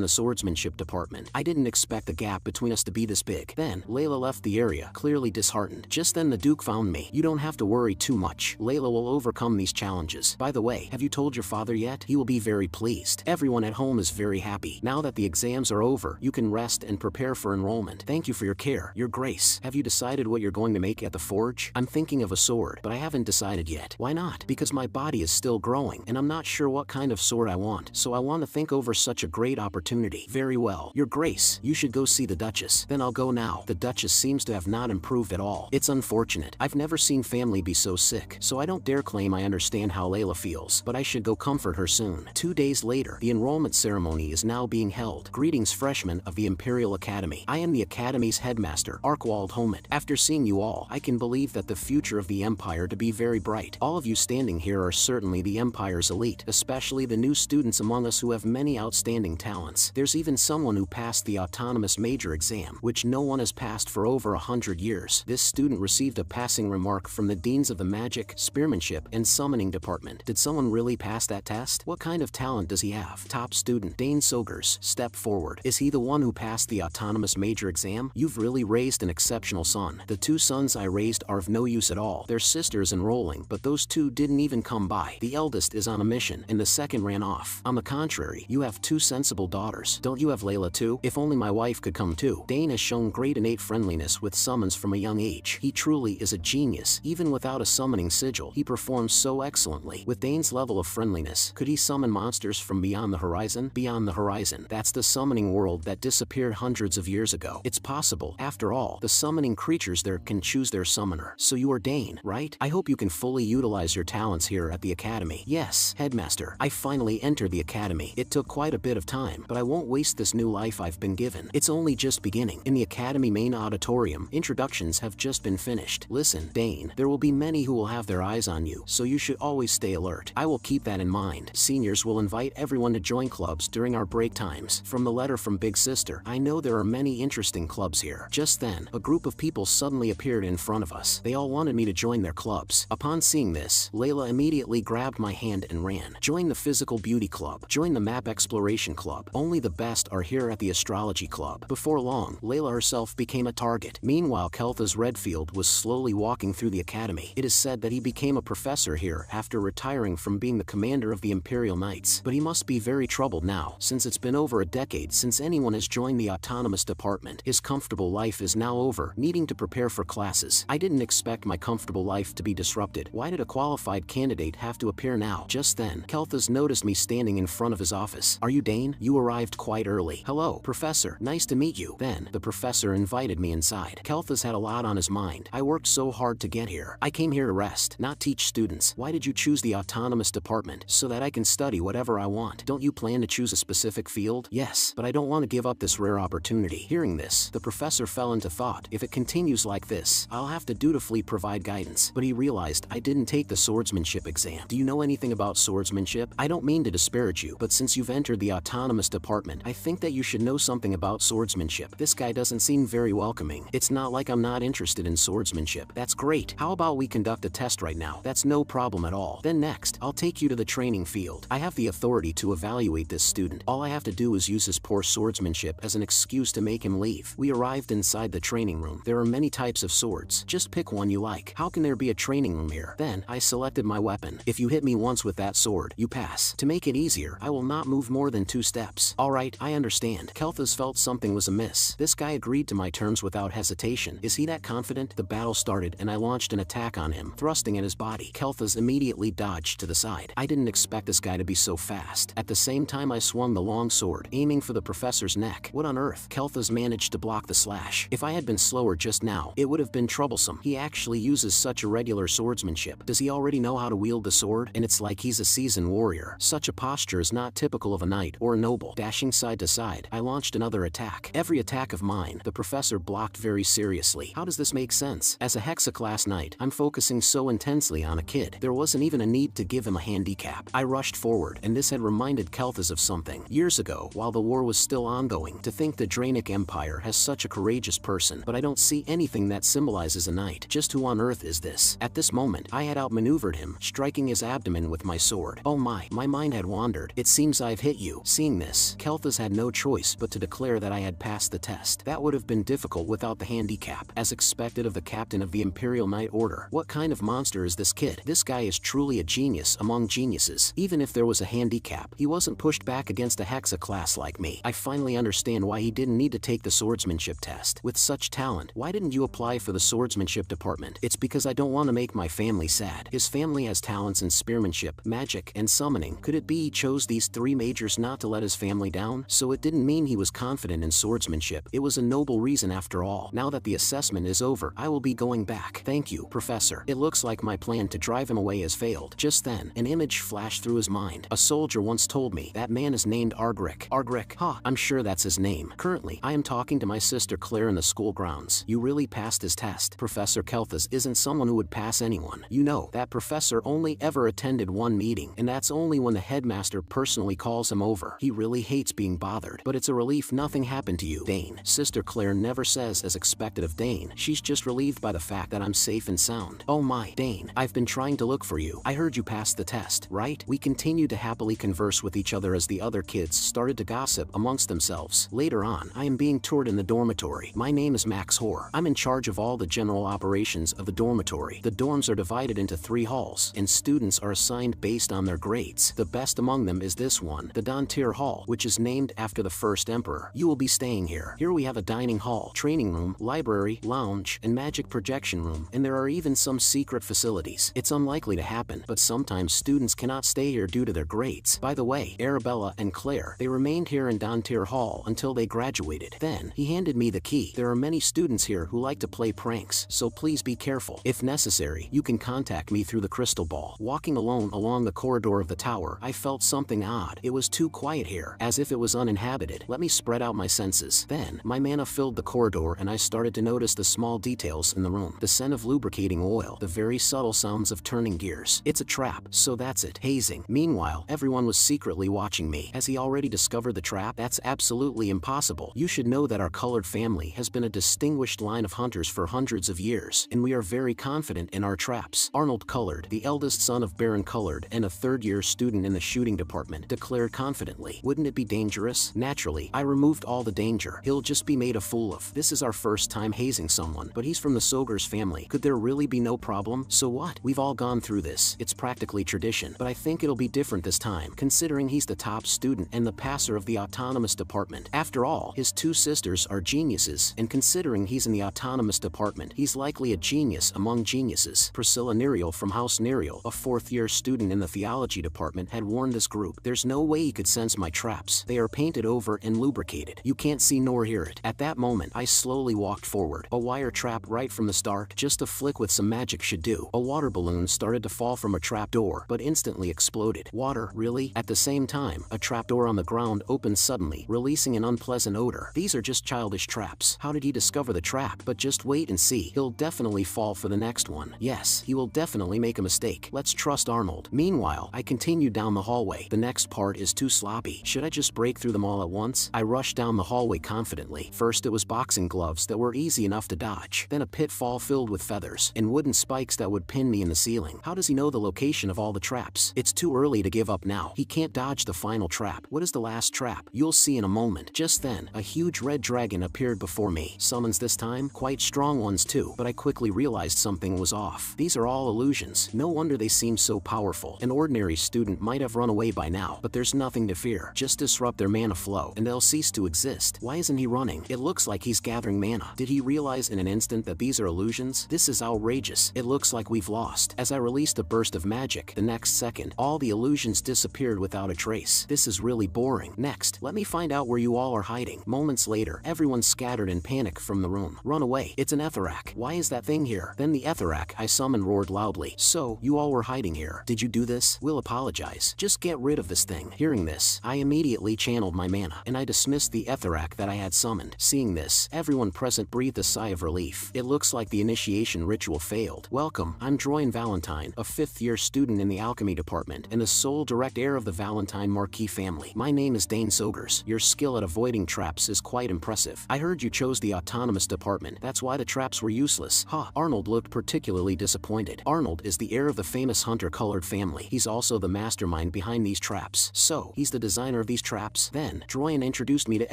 the swordsmanship department. I didn't expect the gap between us to be this big. Then, Layla left the area, clearly disheartened. Just then the Duke found me. You don't have to worry too much. Layla will overcome these challenges. By the way, have you told your father yet? He will be very pleased. Everyone at home is very happy. Now that the exams are over, you can rest and prepare for enrollment. Thank you for your care, Your Grace. Have you decided what you're going to make at the forge? I'm thinking of a sword, but I haven't decided yet. Why not? Because my body is still growing, and I'm not sure what kind of sword I want, so I want to think over such a great opportunity. Very well. Your Grace, you should go see the Duchess. Then I'll go now. The Duchess seems to have not improved at all. It's unfortunate. I've never seen family be so sick, so I don't dare claim I understand how Layla feels, but I should go comfort her soon. 2 days later, the enrollment ceremony is now being held. Greetings, freshmen of the Imperial Academy. I am the Academy's headmaster, Arkwald Homet. After seeing you all, I can believe that the future of the Empire to be very bright. All of you standing here are certainly the Empire's elite, especially the new students among us who have many outstanding talents. There's even someone who passed the autonomous major exam, which no one has passed for over 100 years. This student received a passing remark from the deans of the magic, spearmanship, and summoning department. Did someone really pass that test? What kind of talent does he have? Top student, Dane Sogers, step forward. Is he the one who passed the autonomous major exam? You've really raised an exceptional son. The 2 sons I raised are of no use at all. Their sister's enrolling, but those 2 didn't even come by. The eldest is on a mission, and the second ran off. On the contrary, you have 2 sensible daughters. Don't you have Layla too? If only my wife could come too. Dane has shown great innate friendliness with summons from a young age. He truly is a genius. Even without a summoning sigil, he performs so excellently. With Dane's level of friendliness, could he summon monsters from beyond the horizon? Beyond the horizon. That's the summoning world that disappeared hundreds of years ago. It's possible. After all, the summoning creatures there can choose their summoner. So you are Dane, right? I hope you can fully utilize your talents here at the Academy. Yes, Headmaster. I finally entered the Academy. It took quite a bit of time, but I won't waste this new life I've been given. It's only just beginning. In the Academy main auditorium, introductions have just been finished. Listen, Dane, there will be many who will have their eyes on you, so you should always stay alert. I will keep that in mind. Seniors will invite everyone to join clubs during our break times. From the letter from Big Sister, I know there are many interesting clubs here. Just then, a group of people suddenly appeared in front of us. They all wanted me to join their clubs. Upon seeing this, Layla immediately grabbed my hand and ran. Join the Physical Beauty Club. Join the Map Exploration Club. Only the best are here at the Astrology Club. Before long, Layla herself became a target. Meanwhile, Kelthas Redfield was slowly walking through the Academy. It is said that he became a professor here after retiring from being the commander of the Imperial Knights. But he must be very troubled now, since it's been over a decade since anyone has joined the autonomous department. His comfortable life is now over, needing to prepare for classes. I didn't expect my comfortable life to be disrupted. Why did a qualified candidate have to appear now? Just then, Kelthas noticed me standing in front of his office. Are you Dane? You arrived quite early. Hello, Professor. Nice to meet you. Then, the professor invited me inside. Kelthas had a lot on his mind. I worked so hard to get here. I came here to rest, not teach students. Why did you choose the autonomous department? So that I can study whatever I want. Don't you plan to choose a specific field? Yes, but I don't want to give up this rare opportunity. Hearing this, the professor fell into thought. If it continues like this, I'll have to dutifully provide guidance. But he realized I didn't take the swordsmanship exam. Do you know anything about swordsmanship? I don't mean to disparage you, but since you've entered the autonomous department, I think that you should know something about swordsmanship. This guy doesn't seem very welcoming. It's not like I'm not interested in swordsmanship. That's great. How about we conduct a test right now? That's no problem at all. Then next, I'll take you to the training field. I have the authority to evaluate this student. All I have to do is use his poor swordsmanship as an excuse to make him leave. We arrived inside the training room. There are many types of swords. Just pick one you like. How can there be a training room here? Then, I selected my weapon. If you hit me once with that sword, you pass. To make it easier, I will not move more than 2 steps. Alright, I understand. Kelthas felt something was amiss. This guy agreed to my terms without hesitation. Is he that confident? The battle started and I launched an attack on him, thrusting at his body. Kelthas immediately dodged to the side. I didn't expect this guy to be so fast. At the same time, I swung the long sword, aiming for the professor's neck. What on earth? Kelthas managed to block the slash. If I had been slower just now, it would have been troublesome. He actually uses such irregular swordsmanship. Does he already know how to wield the sword? And it's like he's a seasoned warrior. Such a posture is not typical of a knight or a noble. Dashing side to side, I launched another attack. Every attack of mine, the professor blocked very seriously. How does this make sense? As a hexaclass knight, I'm focusing so intensely on a kid. There wasn't even a need to give him a handicap. I rushed forward, and this had reminded Kelthas of something. Years ago, while the war was still ongoing. To think the Draenic Empire has such a courageous person, but I don't see anything that symbolizes a knight. Just who on earth is this? At this moment, I had outmaneuvered him, striking his abdomen with my sword. Oh my mind had wandered. It seems I've hit you. Seeing this, Kelthas had no choice but to declare that I had passed the test. That would have been difficult without the handicap, as expected of the captain of the Imperial Knight Order. What kind of monster is this kid? This guy is truly a genius among geniuses. Even if there was a handicap, he wasn't pushed back against a hexa class like me. I finally understand why he didn't need to take the swordsmanship test. With such talent, why didn't you apply for the swordsmanship department? It's because I don't want to make my family sad. His family has talents in spearmanship, magic, and summoning. Could it be he chose these three majors not to let his family down? So it didn't mean he was confident in swordsmanship. It was a noble reason after all. Now that the assessment is over, I will be going back. Thank you, Professor. It looks like my plan to drive him away has failed. Just then, an image flashed through his mind. A soldier once told me that man is named Argrick. Argrick? Ha, I'm sure that's his name. Currently, I am talking to my sister Claire in the school grounds. You really passed his test. Professor Kelthas isn't someone who would pass anyone. You know, that professor only ever attended one meeting, and that's only when the headmaster personally calls him over. He really hates being bothered, but it's a relief nothing happened to you, Dane. Sister Claire never says as expected of Dane. She's just relieved by the fact that I'm safe and sound. Oh my, Dane, I've been trying to look for you. I heard you passed the test, right? We continued to happily converse with each other as the other kids started to gossip amongst themselves. Later on, I am being toured in the dormitory. My name is Max Hoare. I'm in charge of all the general operations of the dormitory. The dorms are divided into 3 halls, and students are assigned based on their grades. The best among them is this one, the Dontir Hall, which is named after the first emperor. You will be staying here. Here we have a dining hall, training room, library, lounge, and magic projection room, and there are even some secret facilities. It's unlikely to happen, but sometimes students cannot stay here due to their grades. By the way, Arabella and Claire, they remained here in Dontir Hall until they graduated. Then, he handed me the key. There are many students here who like to play pranks, so please be careful. If necessary, you can contact me through the crystal ball. Walking alone along the corridor of the tower, I felt something odd. It was too quiet here, as if it was uninhabited. Let me spread out my senses. Then, my mana filled the corridor and I started to notice the small details in the room. The scent of lubricating oil, the very subtle sounds of turning gears. It's a trap, so that's it. Hazing. Meanwhile, everyone was secretly watching me. Has he already discovered the trap? That's absolutely impossible. You should know that our colored family has been a distinguished line of hunters for hundreds of years, and we are very confident in our traps. Arnold Colored, the eldest son of Baron Colored and a third-year student in the shooting department, declared confidently. Wouldn't it be dangerous? Naturally, I removed all the danger. He'll just be made a fool of. This is our first time hazing someone, but he's from the Sogur's family. Could there really be no problem? So what? We've all gone through this. It's practically tradition, but I think it'll be different this time, considering he's the top student and the passer of the autonomous department. After all, his 2 sisters are geniuses, and considering he's in the autonomous department, he's likely a genius among geniuses. Priscilla Nerial from House Nerial, a 4th-year student in the theology department, had warned this group. There's no way he could sense my traps. They are painted over and lubricated. You can't see nor hear it. At that moment, I slowly walked forward. A wire trap right from the start. Just a flick with some magic should do. A water balloon started to fall from a trap door, but instantly exploded. Water, really? At the same time, a trap door on the ground opened suddenly, releasing an unpleasant odor. These are just childish traps. How did he discover the trap? But just wait and see. He'll definitely fall for the next one. Yes, he will definitely make a mistake. Let's trust Arnold. Meanwhile, I continued down the hallway. The next part is too sloppy. Should I just break through them all at once? I rushed down the hallway confidently. First it was boxing gloves that were easy enough to dodge. Then a pitfall filled with feathers, and wooden spikes that would pin me in the ceiling. How does he know the location of all the traps? It's too early to give up now. He can't dodge the final trap. What is the last trap? You'll see in a moment. Just then, a huge red dragon appeared before me. Summons this time? Quite strong ones too, but I quickly realized something was off. These are all illusions. No wonder they seem so powerful. An ordinary student might have run away by now, but there's nothing to fear. Just disrupt their mana flow, and they'll cease to exist. Why isn't he running? It looks like he's gathering mana. Did he realize in an instant that these are illusions? This is outrageous. It looks like we've lost. As I released a burst of magic, the next second, all the illusions disappeared without a trace. This is really boring. Next, let me find out where you all are hiding. Moments later, everyone scattered in panic from the room. Run away. It's an Etherak. Why is that thing here? Then the Etherak I summoned roared loudly. So, you all were hiding here. Did you do this? We'll apologize. Just get rid of this thing. Hearing this, I immediately channeled my mana, and I dismissed the Etherak that I had summoned. Seeing this, everyone present breathed a sigh of relief. It looks like the initiation ritual failed. Welcome, I'm Droyan Valentine, a 5th-year student in the alchemy department, and the sole direct heir of the Valentine Marquis family. My name is Dane Sogers, your skill at avoiding traps is quite impressive. I heard you chose the autonomous department. That's why the traps were useless. Huh. Arnold looked particularly disappointed. Arnold is the heir of the famous hunter-colored family. He's also the mastermind behind these traps. So, he's the designer of these traps? Then, Droyan introduced me to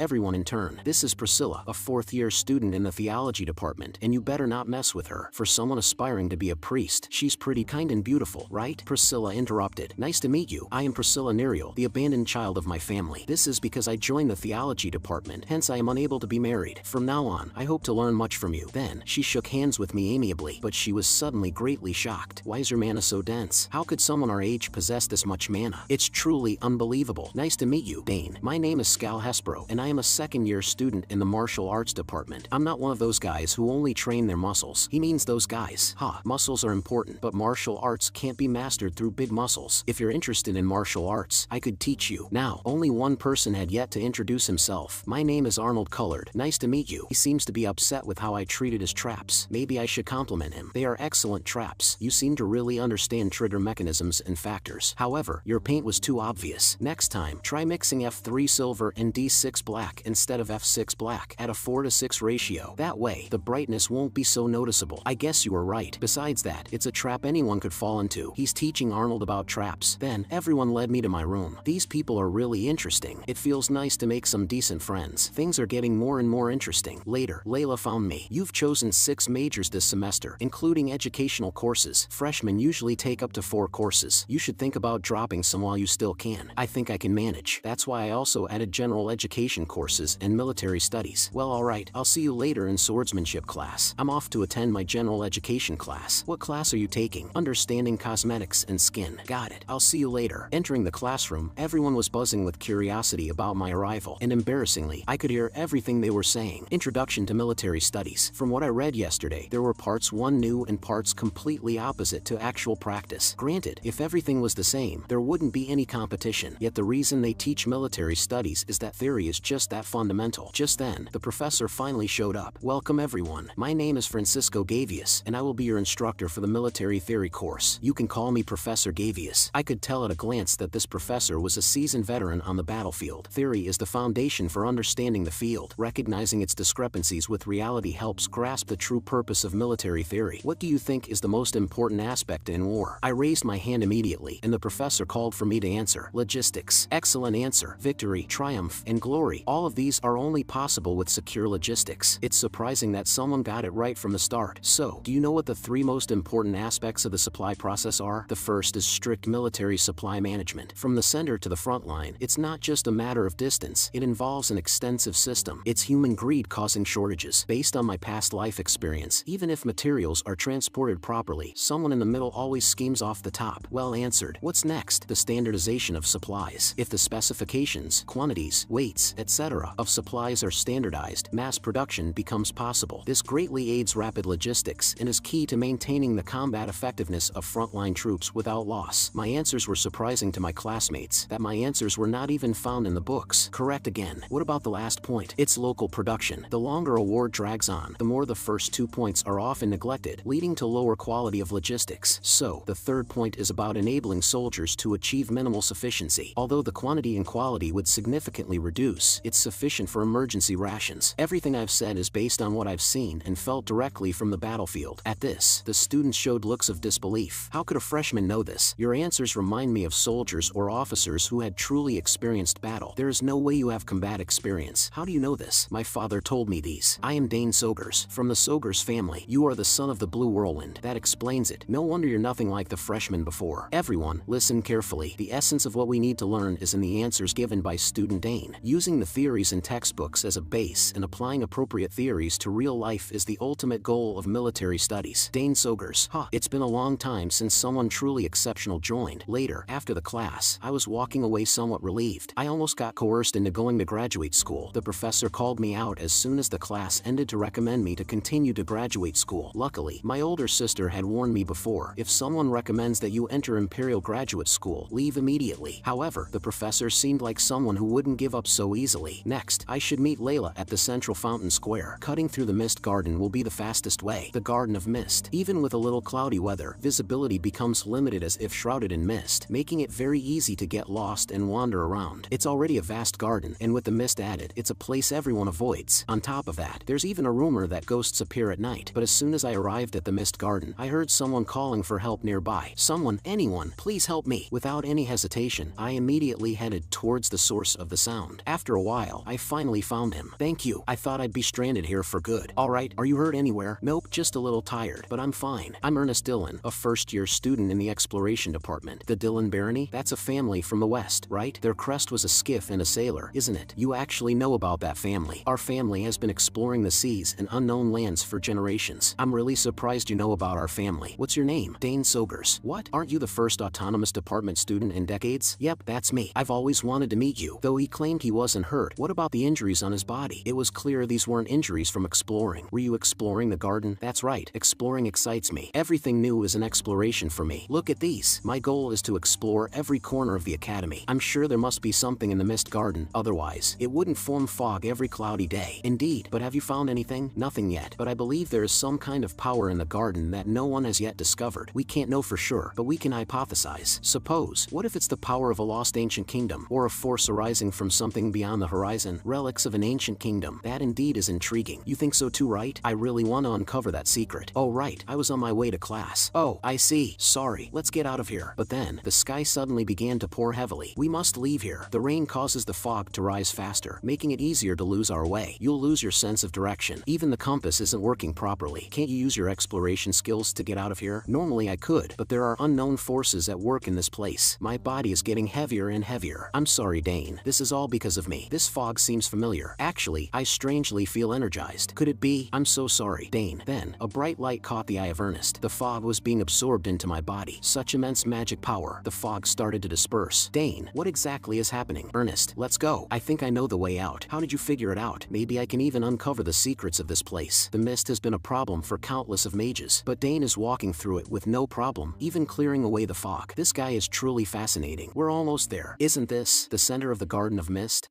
everyone in turn. This is Priscilla, a fourth-year student in the theology department, and you better not mess with her. For someone aspiring to be a priest, she's pretty kind and beautiful, right? Priscilla interrupted. Nice to meet you. I am Priscilla Neriel, the abandoned child of my family. This is because I joined the theology department, hence I am unable to be married. From now on, I hope to learn much from you. Then, she shook hands with me amiably, but she was suddenly greatly shocked. Why is your mana so dense? How could someone our age possess this much mana? It's truly unbelievable. Nice to meet you, Dane. My name is Scal Hespero, and I am a second-year student in the martial arts department. I'm not one of those guys who only train their muscles. He means those guys. Ha, muscles are important, but martial arts can't be mastered through big muscles. If you're interested in martial arts, I could teach you. Now, only one person had yet to introduce himself. My name is Arnold Colored. Nice to meet you. He seems to be upset with how I treated his traps. Maybe I should compliment him. They are excellent traps. You seem to really understand trigger mechanisms and factors. However, your paint was too obvious. Next time, try mixing F3 silver and D6 black instead of F6 black at a 4:6 ratio. That way, the brightness won't be so noticeable. I guess you were right. Besides that, it's a trap anyone could fall into. He's teaching Arnold about traps. Then, everyone led me to my room. These people are really interesting. It feels nice to make some decent friends. Things are getting more and more interesting. Later, Layla found me. You've chosen 6 majors this semester, including educational courses. Freshmen usually take up to 4 courses. You should think about dropping some while you still can. I think I can manage. That's why I also added general education courses and military studies. Well, alright, I'll see you later in swordsmanship class. I'm off to attend my general education class. What class are you taking? Understanding cosmetics and skin. Got it. I'll see you later. Entering the classroom, everyone was buzzing with curiosity about my arrival, and embarrassingly, I could hear everything they were saying. Introduction to military studies. From what I read yesterday, there were parts 1 new and parts completely opposite to actual practice. Granted, if everything was the same, there wouldn't be any competition. Yet the reason they teach military studies is that theory is just that fundamental. Just then, the professor finally showed up. Welcome everyone. My name is Francisco Gavius, and I will be your instructor for the military theory course. You can call me Professor Gavius. I could tell at a glance that this professor was a seasoned veteran on the battlefield. Theory is the foundation for understanding the field. Recognizing its discrepancies with reality helps grasp the true purpose of military theory. What do you think is the most important aspect in war? I raised my hand immediately, and the professor called for me to answer. Logistics. Excellent answer. Victory, triumph, and glory. All of these are only possible with secure logistics. It's surprising that someone got it right from the start. So, do you know what the 3 most important aspects of the supply process are? The first is strict military supply management. From the center to the front line, it's not just a matter of distance. It involves an extensive system. It's human greed causing shortages. Based on my past life experience, even if materials are transported properly, someone in the middle always schemes off the top. Well answered. What's next? The standardization of supplies. If the specifications, quantities, weights, etc. of supplies are standardized, mass production becomes possible. This greatly aids rapid logistics and is key to maintaining the combat effectiveness of frontline troops without loss. My answers were surprising to my classmates, that my answers were not even found in the books. Correct again. What about the last point? It's local production. The longer a war drags on, the more the first 2 points are often neglected, leading to lower quality of logistics. So, the third point is about enabling soldiers to achieve minimal sufficiency. Although the quantity and quality would significantly reduce, it's sufficient for emergency rations. Everything I've said is based on what I've seen and felt directly from the battlefield. At this, the students showed looks of disbelief. How could a freshman know this? Your answers remind me of soldiers or officers who had truly experienced battle. There is no way you have combat experience. How do you know this? My father told me these. I am Dane Sogers, from the Sogers family. You are the son of the Blue Whirlwind. That explains it. No wonder you're nothing like the freshman before. Everyone, listen carefully. The essence of what we need to learn is in the answers given by student Dane. Using the theories in textbooks as a base and applying appropriate theories to real life is the ultimate goal of military studies. Dane Sogers. It's been a long time since someone truly exceptional joined. Later, after the class, I was walking away somewhat relieved. I almost got coerced into going to graduate school. The professor called me out as soon as the class ended to recommend me to continue to graduate school. Luckily, my older sister had warned me before, if someone recommends that you enter Imperial Graduate School, leave immediately. However, the professor seemed like someone who wouldn't give up so easily. Next, I should meet Layla at the Central Fountain Square. Cutting through the Mist Garden will be the fastest way. The Garden of Mist. Even with a little cloudy weather, visibility becomes limited as if shrouded in mist, making it very easy to get lost and wander around. It's already already a vast garden, and with the mist added, it's a place everyone avoids. On top of that, there's even a rumor that ghosts appear at night. But as soon as I arrived at the mist garden, I heard someone calling for help nearby. Someone, anyone, please help me. Without any hesitation, I immediately headed towards the source of the sound. After a while, I finally found him. Thank you. I thought I'd be stranded here for good. Alright, are you hurt anywhere? Nope, just a little tired, but I'm fine. I'm Ernest Dillon, a first-year student in the exploration department. The Dillon Barony? That's a family from the west, right? Their crest was a skiff and a sailor, isn't it? You actually know about that family. Our family has been exploring the seas and unknown lands for generations. I'm really surprised you know about our family. What's your name? Dane Sogers. What? Aren't you the first autonomous department student in decades? Yep, that's me. I've always wanted to meet you. Though he claimed he wasn't hurt, what about the injuries on his body? It was clear these weren't injuries from exploring. Were you exploring the garden? That's right. Exploring excites me. Everything new is an exploration for me. Look at these. My goal is to explore every corner of the academy. I'm sure there must be something in the mist garden, otherwise it wouldn't form fog every cloudy day. Indeed, but have you found anything? Nothing yet, but I believe there is some kind of power in the garden that no one has yet discovered. We can't know for sure, but we can hypothesize. Suppose, what if it's the power of a lost ancient kingdom, or a force arising from something beyond the horizon? Relics of an ancient kingdom. That indeed is intriguing. You think so too, right? I really want to uncover that secret. Oh right, I was on my way to class. Oh, I see. Sorry, let's get out of here. But then, the sky suddenly began to pour heavily. We must leave here. The rain causes the fog to rise faster, making it easier to lose our way. You'll lose your sense of direction. Even the compass isn't working properly. Can't you use your exploration skills to get out of here? Normally I could, but there are unknown forces at work in this place. My body is getting heavier and heavier. I'm sorry, Dane. This is all because of me. This fog seems familiar. Actually, I strangely feel energized. Could it be? I'm so sorry, Dane. Then, a bright light caught the eye of Ernest. The fog was being absorbed into my body. Such immense magic power. The fog started to disperse. Dane, what exactly is happening? Ernest, let's go. I think I know the way out. How did you figure it out? Maybe I can even uncover the secrets of this place. The mist has been a problem for countless of mages, but Dane is walking through it with no problem, even clearing away the fog. This guy is truly fascinating. We're almost there. Isn't this the center of the Garden of Mist?